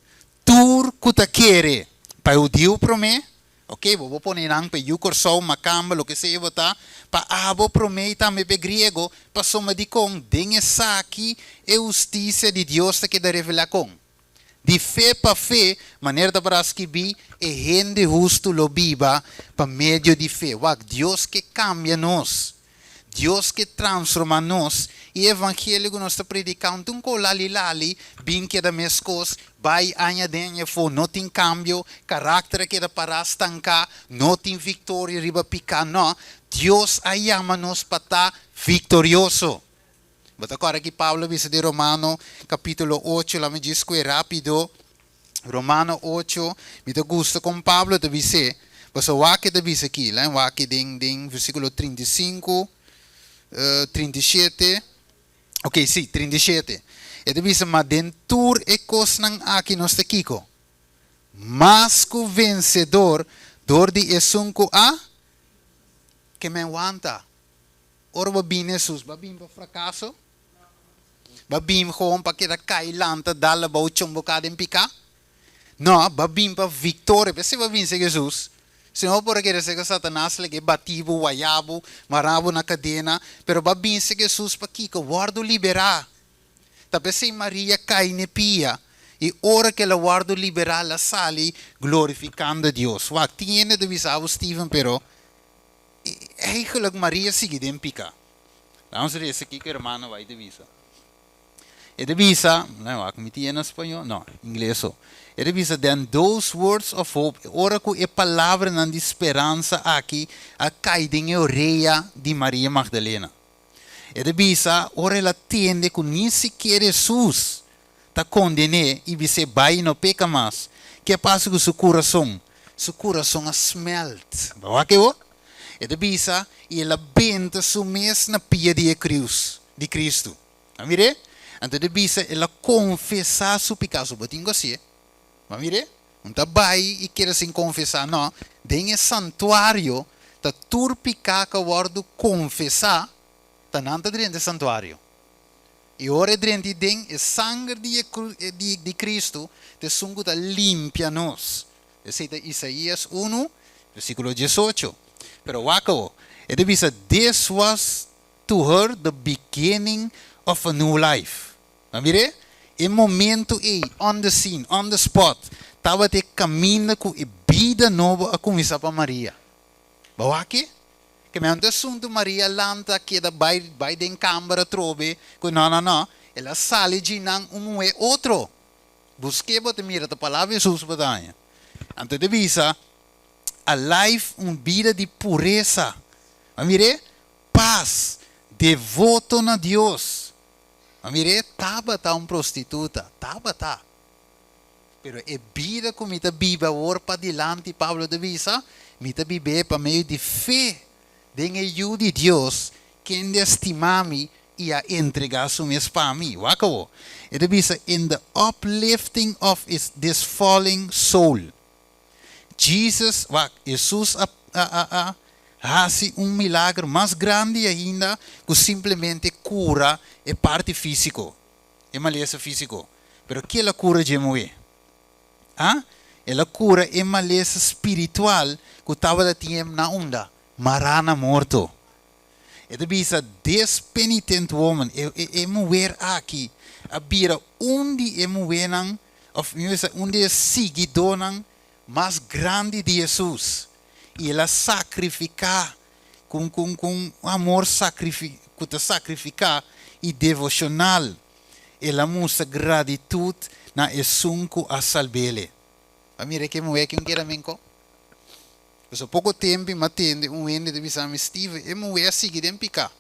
S1: Tur kuta quere. Para o Deus promê. Ok, vou pôr nang para o corso, macamba, o que seja botar. Para abo promê também para grego. Para soma de com. Dengue saque e justiça de Deus que da revela com. De fé para fé, maneira da para escrever, e gente justo lo viva para meio de fé. Wak, Deus que cambia nós. Deus que transforma nós e o evangelho que nós estamos predicando um com lali bem que da minhas coisas vai añadir for não tem cambio caráter que da para estancar não tem vitória riba picar não Deus chama nós para estar vitorioso. Mas agora aqui Paulo diz de Romano capítulo 8 lá me diz que é rápido Romano 8 me dá gosto com Paulo de dizer mas o que de diz aqui lá o que ding versículo 35 37. Ok, sim, 37. E deve ser, mas dentro e cos nang aqui nos te kiko. Mas que vencedor, dor de esunco a que me aguanta. Ora babim Jesus, babim para fracasso. Babim gewoon para que da cailanta dala ba uchong bocada em pica. Não, babim para vitória. Você babim se Jesus. Senão por que se que Satanás lhe bativo, wayabo, marabo na cadena, pero babin se Jesus pa kiko, guardo liberar. Tapos se Maria cai ne pia, e ora que ela guardo liberar la sali, glorificando a Deus. Wak, tiene de visavo Steven, pero eigenlijk Maria sigue den pica. Vamos ver esse aqui que o irmão vai de visa. E de visa, não, wak, me tiene em espanhol? Não, inglês só. Ele diz, then those words of hope, ora que é palavra de esperança aqui, a cair em orelha de Maria Magdalena. Ele diz, ora ela tende que nem sequer Jesus está condenado e você vai no peca mais. Que passa com seu coração? Seu coração smelt. Ele diz, e ela benta seu mês na pia de cruz, de Cristo. Amire? Então ele diz, ela confessa seu pecado. Botinho assim. Mas mire, não está bem e quer se confessar, não. Tem santuário, está turpicar que o confessar, está não está dentro do santuário. E ora dentro de sangue de Cristo, te sungo está limpia nós. Esse é Isaías 1, versículo 18. Pero wako, ele diz, this was to her the beginning of a new life. Mas mire, em momento on the scene, on the spot, estava te caminho com a vida nova a começar para Maria. Bawa que? Que me anda assunto Maria lanta que da vai den câmara trobe, que não, ela sale de nang é outro. Busquei bote mira a palavra Jesus batanha. Antes de visa a life vida de pureza. Mas mire, paz, devoto na Deus. Mire, Tabata uma prostituta. Tabata. Pero é vida com mita biba or para dilante Pablo de visa, mita bibe para meio de fé, de ajuda de Deus, quem estimami e a entregar suas para mim. Wakawo. É de visa in the uplifting of this falling soul. Jesus, Jesus hace milagre mais grande ainda que simplesmente cura a parte físico, a maleza físico. Pero que ela cura de moe? Ela cura a maleza espiritual que estava da tempo na onda, marana morto. É de bisa despenitent woman, é moer aqui, a bira onde é moer nang, of onde é seguidor nang, mais grande de Jesus. E ela sacrificar com amor sacrificar e devocional. Ela mostra gratitude na esunco a salvele. A mira que moe que quer menco. Mas pouco tempo matende ende de bisam Steve e moe seguir em picar.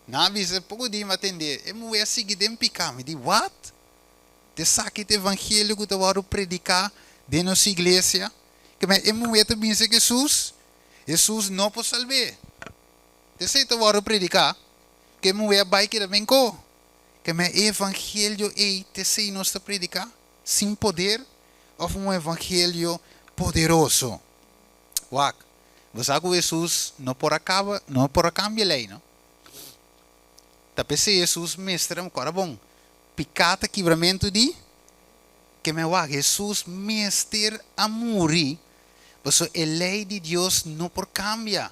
S1: Na visa pouco dia matende e moe seguir em picar. Me di what? Te saque o evangelho que tu vai predicar de nossa igreja, que me emueta bem se Jesus não pode salvar. Te sei tu vai predicar, que me vai que também co, que me evangelho te sei nós predicar sem poder ou evangelho poderoso. Wak, você sabe que Jesus não por cambiar lei, não? Tapi se Jesus mestre um cara bom. Picata quebramento de que me va Jesus mestre a morir, mas a lei de Deus não por cambia.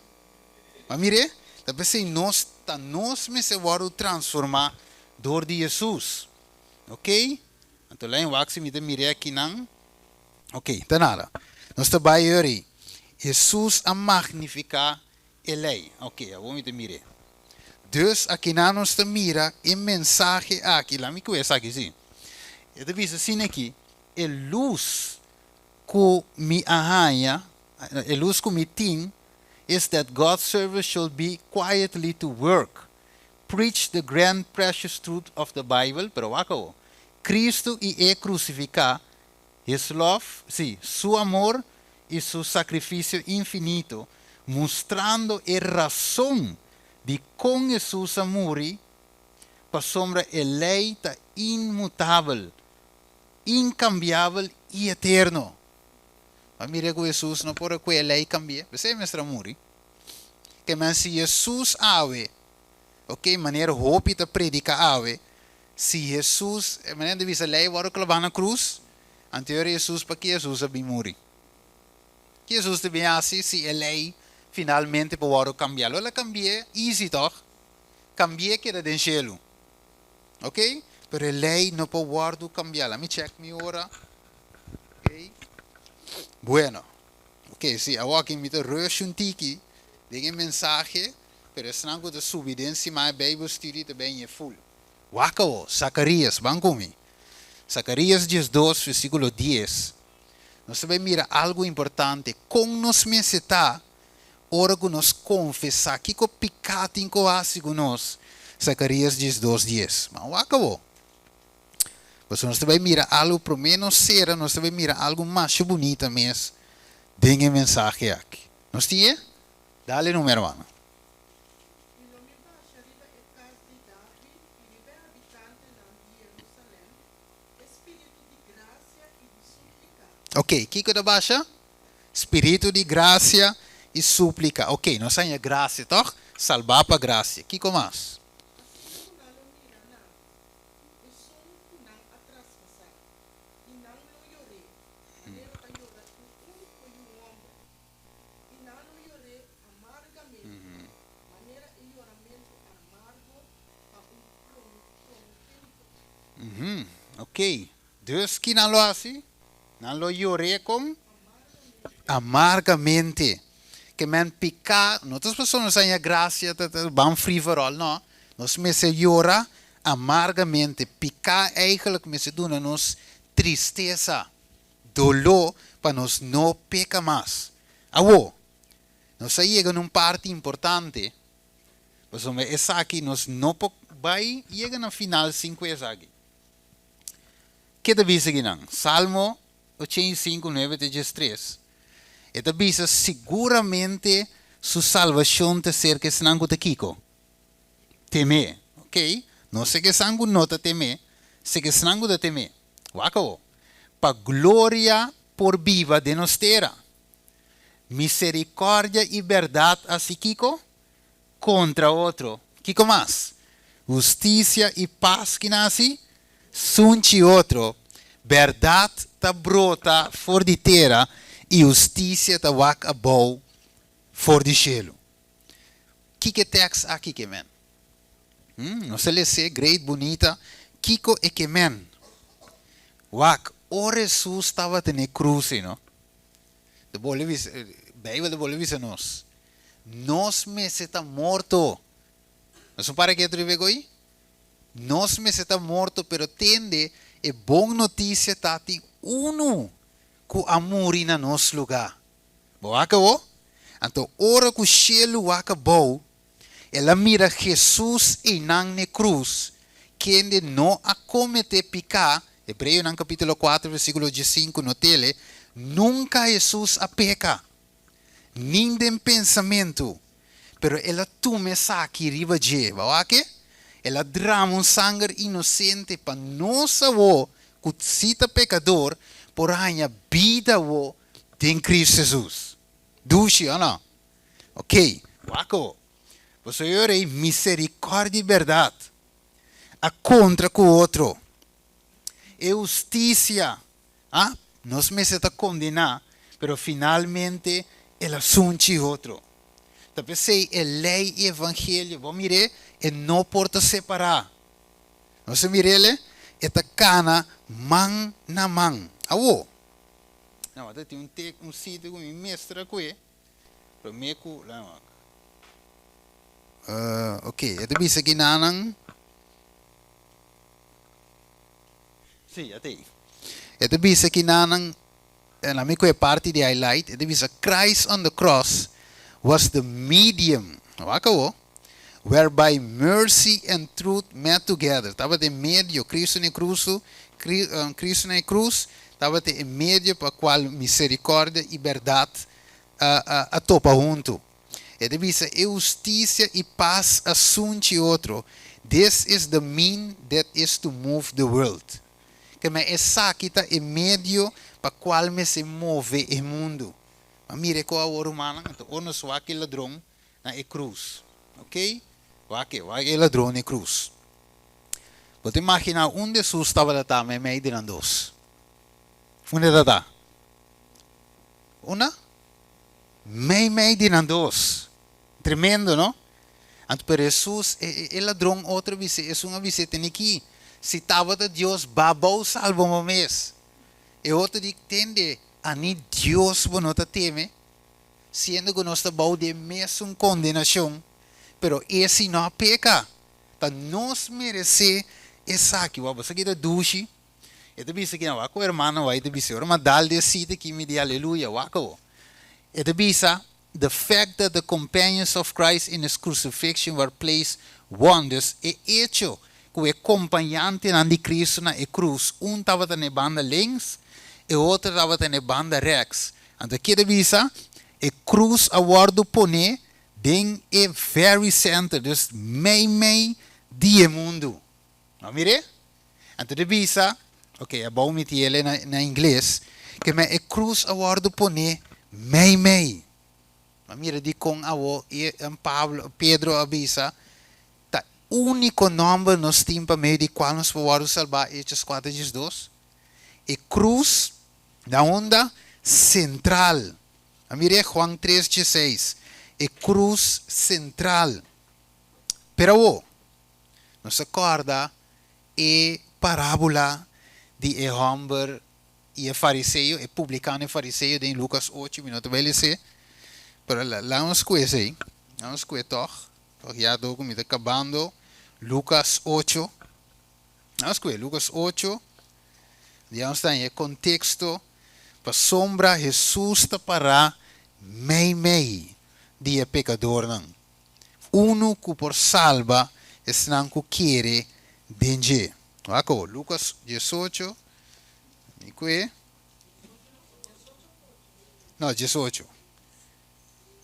S1: Mas mire, talvez nós me se vai transformar door de Jesus, ok? Então lá em wax me mire aqui não, ok? Tá nada. Nós trabalhamos aí. Jesus a magnificar a lei, ok? Eu vou me mire. Dus aqui na nossa mira e mensagem aqui, lá me conhece aqui sim. Eu devia assim aqui, a luz que me arranha, a luz que me tem, is that God's service shall be quietly to work, preach the grand precious truth of the Bible, pero wako, Cristo e crucificar, His love, sim, seu amor e seu sacrifício infinito, mostrando a razão de com Jesus a morrer, para sombra a lei está imutável, incambiável e eterno. Mas mira que Jesus não pode que a lei cambie. Você mestre morrer. Que mas se Jesus ave, ok, maneira hope te predica ave, se Jesus, maneira de visa lei vai clavar na cruz, anterior Jesus para que Jesus a bem morrer. Que Jesus te bem assim, se a lei finalmente pode cambiar. Ela cambia, easy toch? Cambia que era do cielo. Ok? Pero a lei não pode cambiar. Let me check minha hora. Ok? Bueno. Ok, sim, eu aqui me rush um tiki. Tem mensagem, pero se não gosta subir em cima da Bible study também é full. Wako, Zacarias, vamos comigo. Zacarias 12, versículo 10. Nós também mira algo importante. Com nos mensetar, ora que nós confessar que o pecado em coase com nós. Zacarias 12, 10. Mas acabou. Mas nós também mira algo para menos ser, nós também mira algo mais bonito mesmo. Dengue mensagem aqui. Nós tínhamos? Dá-lhe número, mano.
S2: E não me baixa riba e casa de Davi, e riba habitante de Jerusalém, espírito de graça e de súplica.
S1: Ok, que que baixa? Espírito de graça e súplica. Ok, nós temos graça, toch? Salvar para graça. Que mais?
S2: Assim não lo mira não, e som não atrás passar, e não lo lloré, maneira a llorar foi ombro, e não lo lloré amargamente, maneira e lloramento amargo a tempo.
S1: Ok. Deus que não lo hace, não lo lloré com amargamente. Que men picar, outras pessoas têm graça, vão free for all, não. Nós me se llora amargamente. Picar eigenlijk me se dona nos tristeza, dolor, para nós não pecar mais. Awo, nós chega num parte importante, mas essa aqui nós não vai chega no final 5 vezes aqui. Que te dice que não? Salmo 85, 9 a 3. Esta dice seguramente su salvación te cerca sangue te kiko. Teme, ok? Não sei que sangue não te teme, sei que sangue te teme. Wako. Pa glória por viva de nos terra. Misericórdia e verdade assim kiko contra outro. Kiko mais? Justiça e paz que nasce sunchi outro. Verdade ta brota for de terra e justiça ta wak abou for de cielo. Que text aqui que men? Não se lhe se great bonita. Kiko e que men? Wak, o Jesus estava na cruz, não? De Bijbel de Bolivia nos. Nos me se está morto. Não para que eu digo aí? Nos me se está morto, pero tende é boa notícia tati uno que amor na nosso lugar. Boa acabou? Então, ora que o cielo acabou, ela mira Jesus e na cruz, que ainda não acomete picar, Hebreu no capítulo 4, versículo 5, no tele, nunca Jesus a peca, nem de pensamento, pero ela tome saque riba de, boa que? Ela drama sangue inocente para nós avô, que cita pecador, por a vida avô de Cristo Jesus. Dushi, ou não? Ok, waco. Você orei misericórdia e verdade. A contra com o outro. E justiça. Nós me está condenar, pero finalmente ele assunte outro. Então, sei, a lei e evangelho, vamos mirar, e não pode separar. Não se mire ele, esta cana man na man. Awo. Não, até tem um sítio com minha mestra aqui, para me cu lá. Ok, esta bisa aqui nanang. Sim, até. Esta bisa aqui nanang, na minha é parte de highlight. Esta bisa Christ on the cross was the medium. Wakawo. Whereby mercy and truth met together. Estava de meio, Cristo na cruz, estava de meio para qual misericórdia e verdade a topa junto. E deve ser justiça e paz assunte outro. This is the mean that is to move the world. Que me essa aqui está em meio para qual me se move o mundo. Mas mire com a romana, então o nosso aquele ladrão na cruz, ok? Wake ladrão na cruz. Pode imaginar onde Jesus estava lá, meio de dois. Onde está? Uma? Meio de dois. Tremendo, não? Então, para Jesus, o ladrão outra vez, é uma visita aqui. Se estava de Deus, babou salvo uma vez. E outro diz, tende, a nem Deus não te teme, sendo que nós estamos de mesma condenação. Pero esse não peca. Então, nós merecemos essa aqui. Você aqui da duche. E te bisa que não vai com o irmão, vai te bisa. Mas dal de cita que me diz aleluia. E te bisa, the fact that the companions of Christ in his crucifixion were placed wonders e hecho que o acompanhante de Cristo na cruz, estava na banda links e outro estava na banda rex. Então, aqui te bisa, a cruz aguardo pone den é very center, dus meio dia mundo. Não mire? Então, de visa, ok, é bom meter ele na inglês, que me é cruz aguardo pone meio. Não mire, de com avô e Pedro avisa, tá único nome nos tempo meio de qual nos podemos salvar, Hechos 4:2, é cruz da onda central. Não mire, Juan 3:16. É cruz central. Pero, nos acorda a parábola de homem e fariseu, publicano e fariseu em Lucas 8, minutos vai dizer. Pero lá nos conhece, lá nos conhece já estou comigo acabando. Lucas 8, nos conhece Lucas 8, já está em contexto, para sombra Jesus está para meio. Dia pecador não. Uno que por salva, es não que quer danger. Lucas 18, ¿Y qué? No, 18.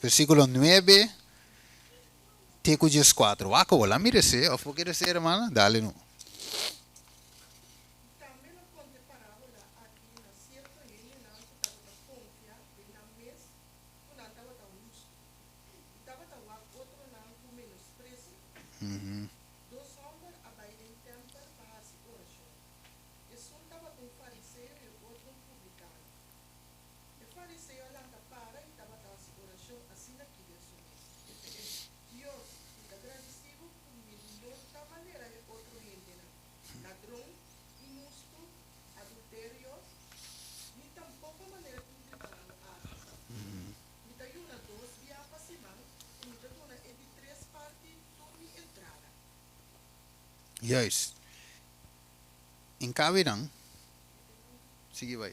S1: Versículo 9. Teco 14. Wako, la mire se, o quer ser, hermana, dale no.
S2: También lo conté parábola aquí en cierto y en el que estaba la confia de la mes, con la estaba tan justo. Estaba tan otro lado con menosprecio. Dos hombres a bailar en templo para su corazón. Es un estaba un fariseo y el otro un publicano. El fariseo la para y estaba tan su corazón así la quiere asumir. Dios, agradecido con mi de esta manera el otro gente, ladrón, injusto, adulterio, ni tampoco manera publicano hace. Ni te ayuda dos días para semana, y ni te ayuda en tres partes por mi entrada.
S1: Juist. In Kabirang, sige ba,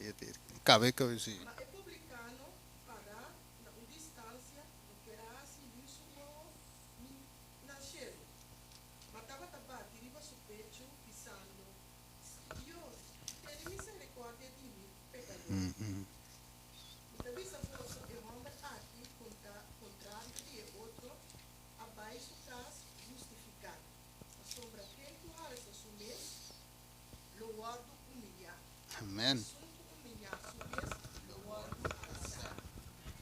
S1: Kabe, sige.
S2: Ma è publicano para da una distancia lo que era así mismo ni nascere. Ma estaba tapado, arriba su pecho, pisando. Dios, ten misericordia de mí, pecador. David se puso el hombre aquí contrario de otro, abaixo su casa, justificado. A sombra que tu hares a su mes, lo guardo humillar.
S1: Amen.
S2: Asunto humillar su mes, lo guardo alzar.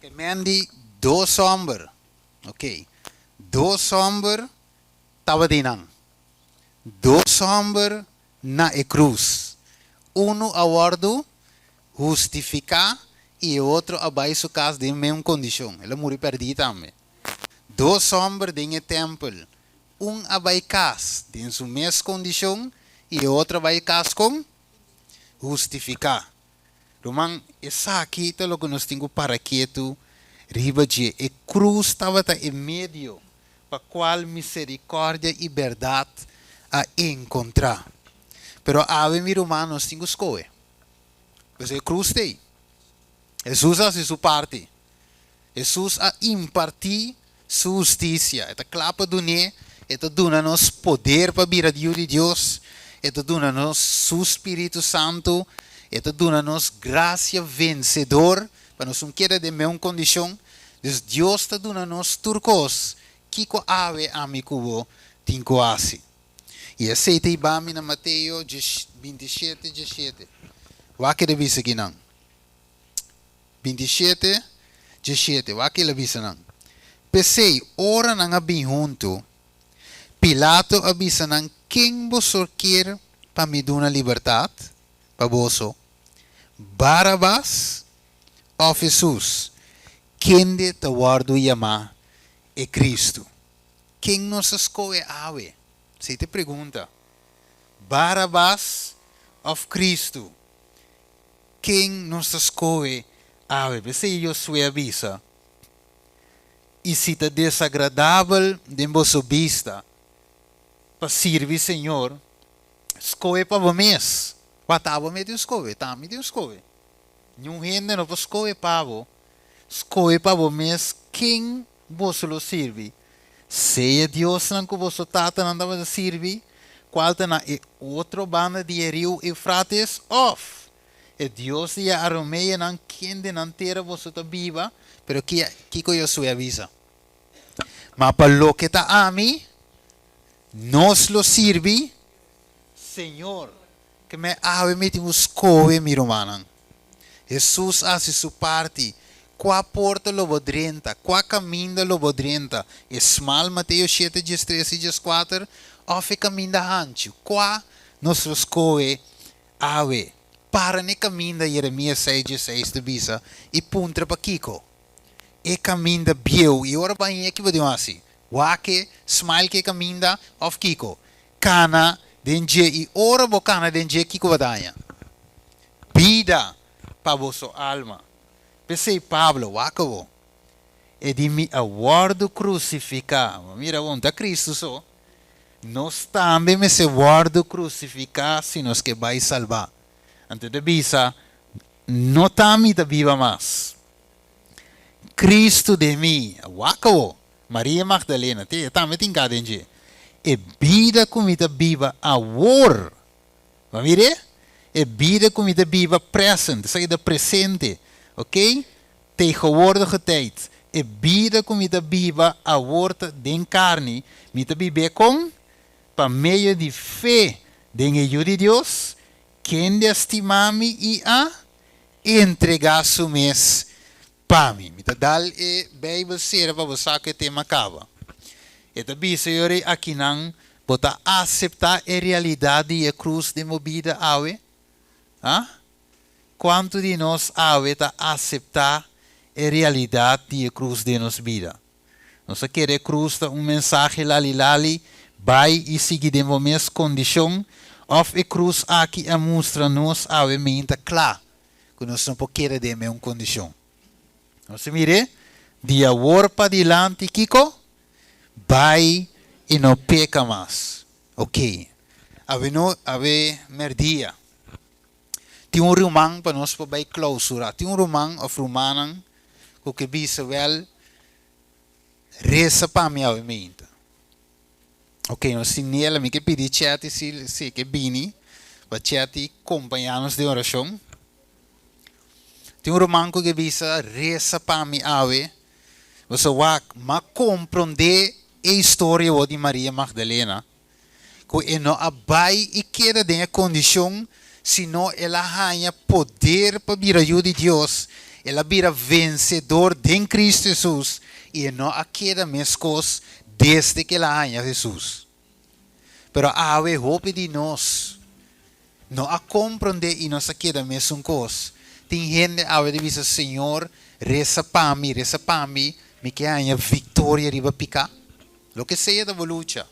S1: Que mendi do somber. Ok. Do somber tabadinang. Do somber na e cruz. Uno awardo justificar e outro abaixo casa de mesma condição. Ela morreu perdida também. Do somber de templo. Abai casa de sua mesma condição e outro abai casa com justificar. Roman, essa aqui é o que nós temos para quieto, riba de a cruz estava em meio, para qual misericórdia e verdade a encontrar. Pero ave mi romano nós temos escolha. Pois a cruz tem. Jesus a sua parte. Jesus a impartir sua justiça. Esta clapa do né, esta dona-nos poder para vir a Deus de Deus. Esta dona-nos seu Espírito Santo. Esta dona-nos graça vencedor, para nós não querer de mesma condição. Deus está dando-nos turcos, que com ave amigo tinco assim. E aceita e bami na Mateus 27, 17. O que deve ser aqui não? 27, 17. O que deve ser não? Pensei, ora não abim junto. Pilato avisa não quem você quer para me dar uma liberdade, para você. Barabás ou Jesus? Quem de te guardo chamar é Cristo. Quem nos escolhe ave? Se te pergunta, Barabás ou Cristo? Quem nos escolhe ave? Se eu sou avisa. E se te desagradável de vossa vista, para servir Senhor, escolhe para você. Patava me Deus escolhe, tá me Deus escolhe. Nenhum gente não escolhe para você. Escolhe para você quem você lo serve. Se é Deus não que você está tentando servir, qual é outra banda de rio Eufrates off. É Deus de Aromeia não quem de não ter você está viva, pero que eu sou avisa. Mas para lo que está a mim, nos lo serve, Senhor, que me ave me te escolhe, mi romana. Jesus hace sua parte. Qua porta lo bodrenta, qua caminda lo bodrenta. Esmal Mateus 7, 13 e 14, ofe caminda ancho. Qua nos escolhe ave. Para ne caminda Jeremias 6, 16 de bisa e puntra pa Kiko. E caminda bieu. E ora pa que vou assim. Wake, smile que caminda of Kiko. Cana denje e ora bo cana denje Kiko vadanya. Vida pa vosso alma. Pensei Pablo, wako. E di mi aguardo crucificado. Mira, onta Cristo so. Nós também me se guardo crucificar se nos que vai salvar. Antes de bisa, não também te viva mais. Cristo de mim, wako. Maria Magdalena, te também tem cá dentro. E vida como te viva agora. Vamos ver? E bida comida biba present, zeg de presente. Oké? Tegenwoordige tijd. E bida comida biba a woord den carne. Mita bibe com. Pa meio de fé. Den e de Deus. Quem de estimami e a. Entregar su mes. Pa mi. Mita dal e Bijbel serva você que tema acaba. E tabi senhor aqui não. Bota aceitar a realidade e a cruz de movida awe. Ah? Quanto de nós ave ta aceitar a realidade de a cruz de nos vida? Nós quer a cruz ta mensagem lali vai e seguir de momento condição of a cruz aqui a mostra nos ave mente claro que nós não podemos de uma condição. Nós mire de a warpa dilante kiko vai e não peca mais. Ok. Ave merdia. Tem romano para nós para clausura. Tem romano of romanan que bisa wel reza para minha mente. Ok, nós sinela me que pedir chat se que bini para chat companheiros de oração. Tem romano que bisa reza para minha ave. Você vai compreender a história de Maria Magdalena. Que não abai e queda de condição senão ela ganha poder para vir a ajuda de Deus. Ela vira vencedor de Cristo Jesus. E não a queda mais coisas desde que ela ganha Jesus. Pero a hope de nós. Não a compreender e não se queda mais um coisa. Tem gente a dizer, Senhor, reza para mim, me que ganha vitória riba pica. Lo que seja da luta.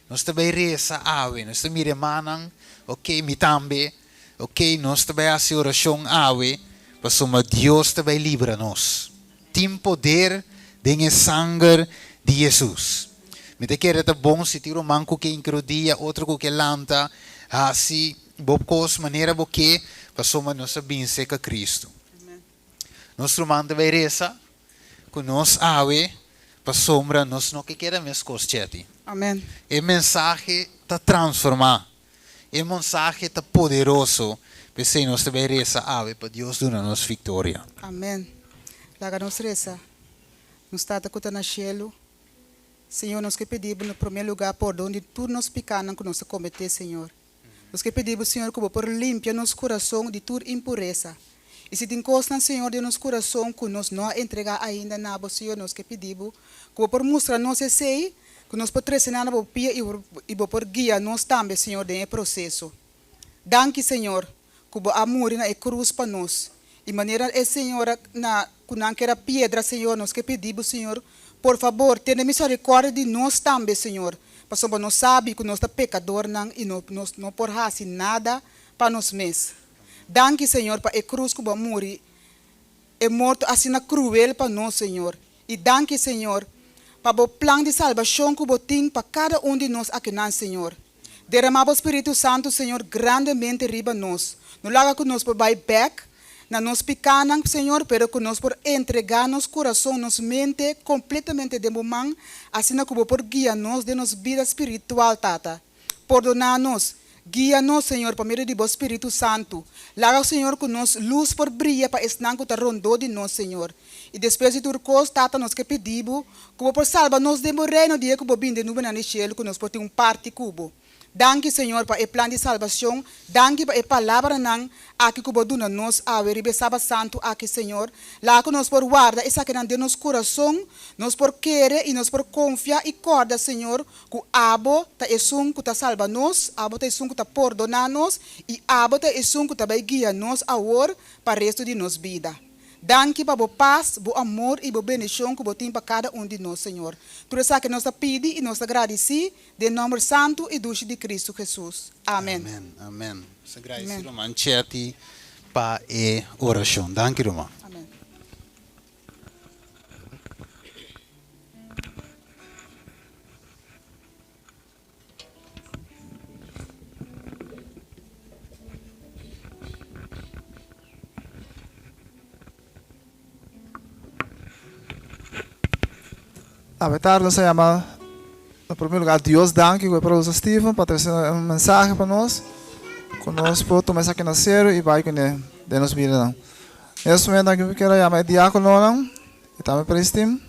S1: Nós também reza ave, nós também remanam, ok, mi tambe, ok, nós também fazemos oração ave, para Deus também livra nós. Tem poder de sangue de Jesus. Me te quer é bom se tiro manco que incrudia, outro que lanta, assim, bocos maneira boque, para nós vencer com Cristo. Nós romano também reza, com nós ave, para sombra nós não que quer mais coisas.
S5: Amém.
S1: O mensagem está transformado. O mensagem está poderoso. Porque nós também reza ave para Deus dar-nos vitória.
S5: Amém. Laga nos reza. Nos está a na cielo. Senhor, nós que pedimos no primeiro lugar por onde tudo nos pecados que nós cometer, Senhor. Nós que pedimos, Senhor, que por limpar nosso coração de toda impureza. E se tem coisas, Senhor, de nosso coração que nós não entregar ainda nada, Senhor, nós que pedimos, que por mostrar nós sei, que nós podemos treinar na pia e por guiar nós também, Senhor, nesse processo. Danke, Senhor, que o amor na cruz para nós. E maneira é, Senhor, na que pedra, Senhor, nós que pedimos, Senhor, por favor, tenha misericórdia de nós também, Senhor. Para nós sabe que nós somos pecadores e nós não podemos fazer nada para nós mesmos. Danke, Senhor, para a cruz que o amor é morto assim cruel para nós, Senhor. E danke, Senhor, para o plano de salvação que o tem para cada de nós aqui, Senhor. Derramar o Espírito Santo, Senhor, grandemente riba nós. Não laga que nós por back, na nós pecados, Senhor, pero que nós por entregar nosso coração, nossa mente completamente de momento, assim como por guiar nós de nossa vida espiritual, Tata. Perdonar-nos. Guia-nos, Senhor, por meio do Espírito Santo. Laga, Senhor, que nós luz por brilha para estar que está rondou de nós, Senhor. E depois de tudo coisa, Tata, nós que pedimos, que por salvar-nos de morrer no dia que o bim de nuvem na cielo, que nós por ter parte cubo. Danke, Senhor, para o plano de salvação. Danke para a palavra aqui que o dona nos a ver sábado santo aqui, Senhor. Lá que nós por guarda essa que de nosso coração, nós por querer e nós por confiar e corda, Senhor, que abo ta esum que ta salva nós, abo ta esum que ta perdonar nós e abo ta esum que ta vai guiar nós a or para o resto de nossa vida. Danke para a paz, o amor e a bendição que você tem para cada de nós, Senhor. Tudo isso que nós pedimos e nós agradecemos, em nome santo e doce de Cristo Jesus. Amém.
S1: Amém. Amém. Agradecemos, Roman, para a oração. Danke, Roman.
S5: Amém.
S6: A tarde se llama, en primer lugar, Dios danke por usar Steven para trazer um mensagem para nós. conosco, tu mesa que nascer e vai com ele, de nos vida não. Nesse momento aqui eu quero chamar o diácono não, e também prestim.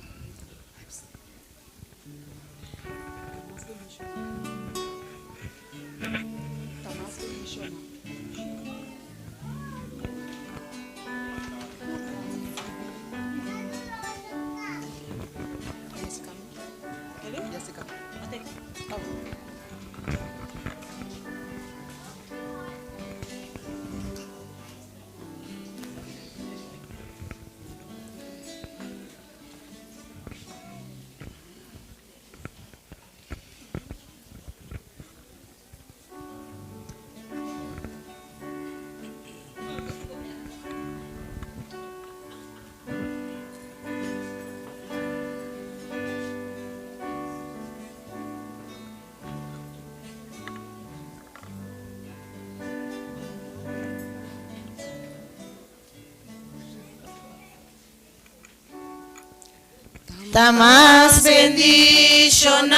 S7: Tamas bendición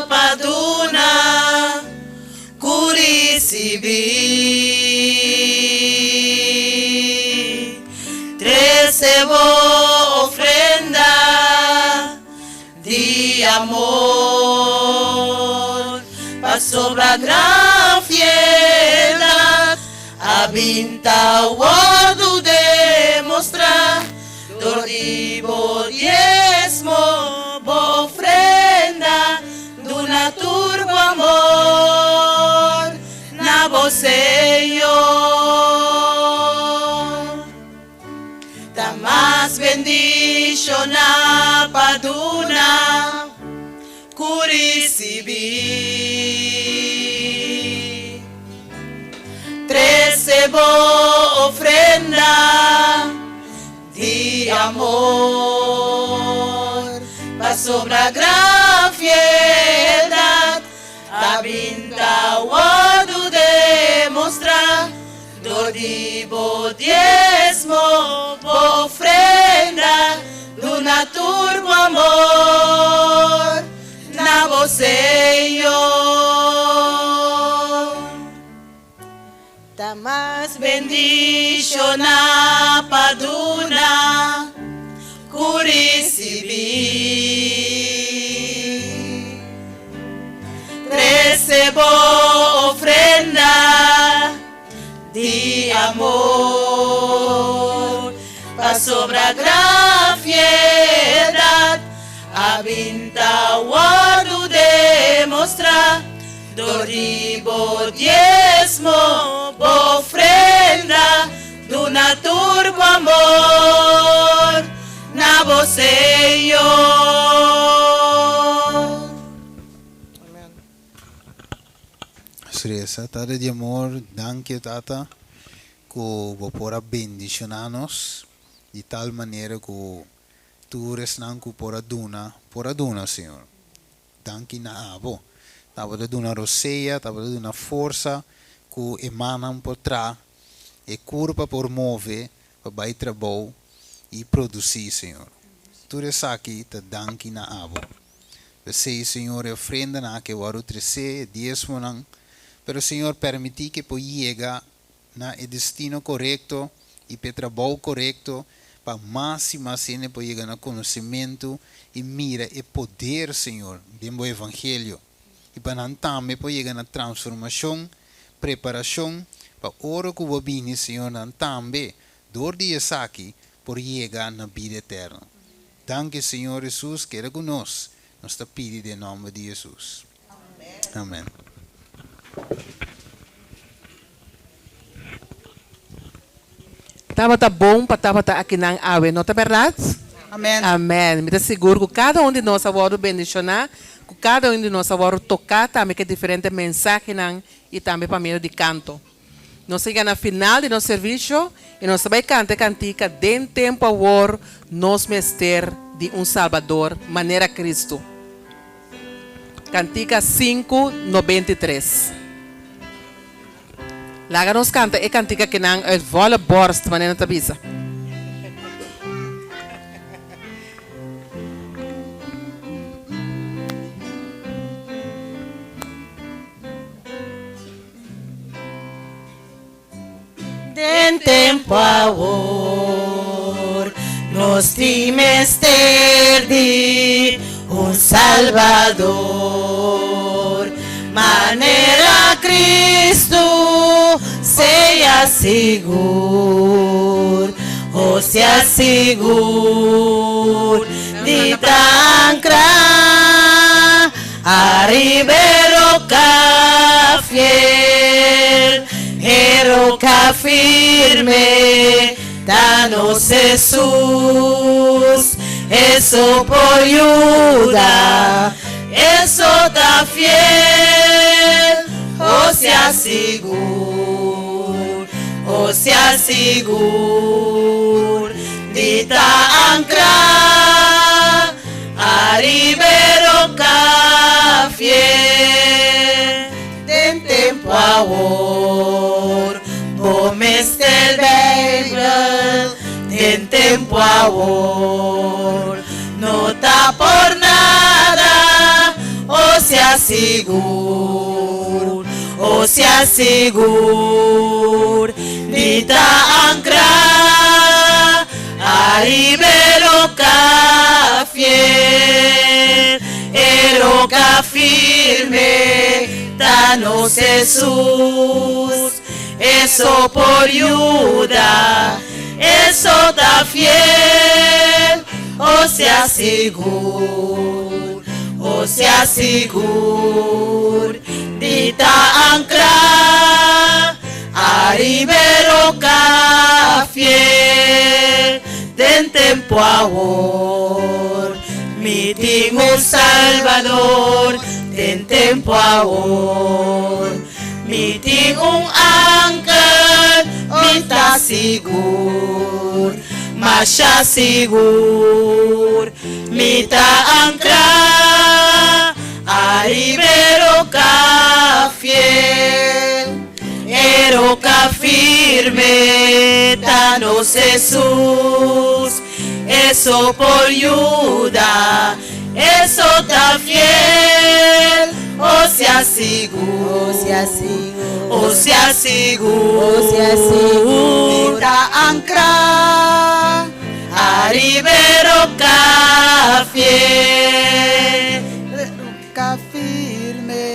S7: paduna curisibi 13 ofrenda de amor pa sobra gran fiedad a vinta guardo demostrar Doribo diezmo, ofrenda, duna turbo amor, na Señor. Tamas bendición paduna, curisibi. 13 ofrenda de amor, pa sobra gran fiedad, a vinda guardo demostrar, doribo diezmo, ofrenda, duna turbo amor, na Señor. Tamas bendición paduna curisibi 13 ofrenda de amor pa sobra gran fiedad a vinta guardo demostrar Doribo diezmo, ofrenda, duna turbo amor, na Señor. Amen.
S1: Sresa, Tata de amor, danke Tata, que vos pora bendicionarnos de tal manera que tu resnanku pora duna, Senhor. Danke na abo. Tava dando uma roceia, tava dando uma força que emanam por trás e curva por mover para vai trabalhar e produzir, Senhor. Tudo isso aqui te danke na abo. Você, Senhor, ofrenda na que o 13, 10 não, pero Senhor permitir que possa chegar na destino correto e para trabalho correto para mais e mais gente possa chegar no conhecimento e mira e poder, Senhor, do evangelho. E para também pode chegar na transformação, preparação, para a hora que o vini, Senhor, também, dor de aqui, por chegar na vida eterna. Danke, Senhor Jesus, que era conosco. Nós te pedimos em nome de Jesus. Amém.
S8: Tava tá bom para tava tá aqui na ave, não é verdade?
S5: Amém.
S8: Amém. Me dá seguro que cada um de nós agora bendicionar, que cada um de nós agora tocar também que diferente mensagem e também para meio de canto. Nós chegamos na final de nosso serviço e nós vamos cantar cantica de tempo agora nos mester de Salvador, maneira Cristo. Cantica 5:93. Laga nos canta e cantica que não é volle borst, maneira tabisa.
S7: Den tempo agora, nos timester de Salvador. Maneira Cristo seja seguro, ou seja seguro de ancrar a ribeiro cá fiel, roca firme, danos Jesus, eso por ayuda, eso da fiel, o sea seguro, dita ancra, a ribeiro cá fiel, den tempo agora, bom este Bíblia, den tempo agora, não tá por nada, o sea seguro, dita ancra, a ribeiro cá fiel, roca firme, danos Jesus, eso por ayuda, eso da fiel, o sea seguro, dita ancra, a ribeiro cá fiel, den tempo agora, me tenho Salvador, den tempo agora, me tenho anca, me tá seguro, marcha seguro, me tá ancra, a ribeiro cá fiel, roca firme, danos Jesus, eso por ayuda, eso da fiel, o sea seguro, dita ancra, a ribeiro cá fiel,
S5: roca firme,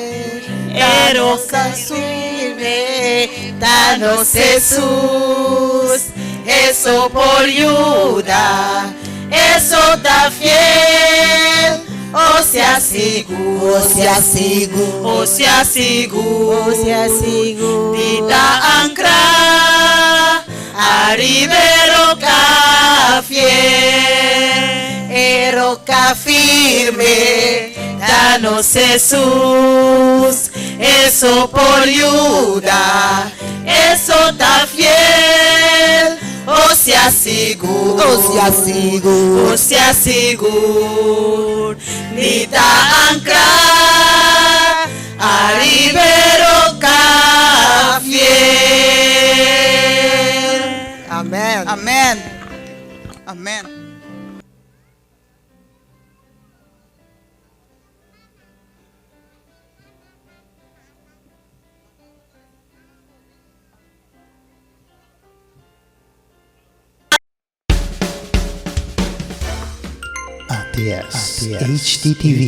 S7: roca firme, danos Jesus, eso por ayuda, eso da fiel, o sea seguro, dita ancra, a ribeiro cá fiel, roca firme, danos Jesus, eso por ayuda, eso da fiel, o sea seguro, dita ancra, a ribeiro cá fiel.
S5: Amén. Amén. Amén.
S9: ATS HDTV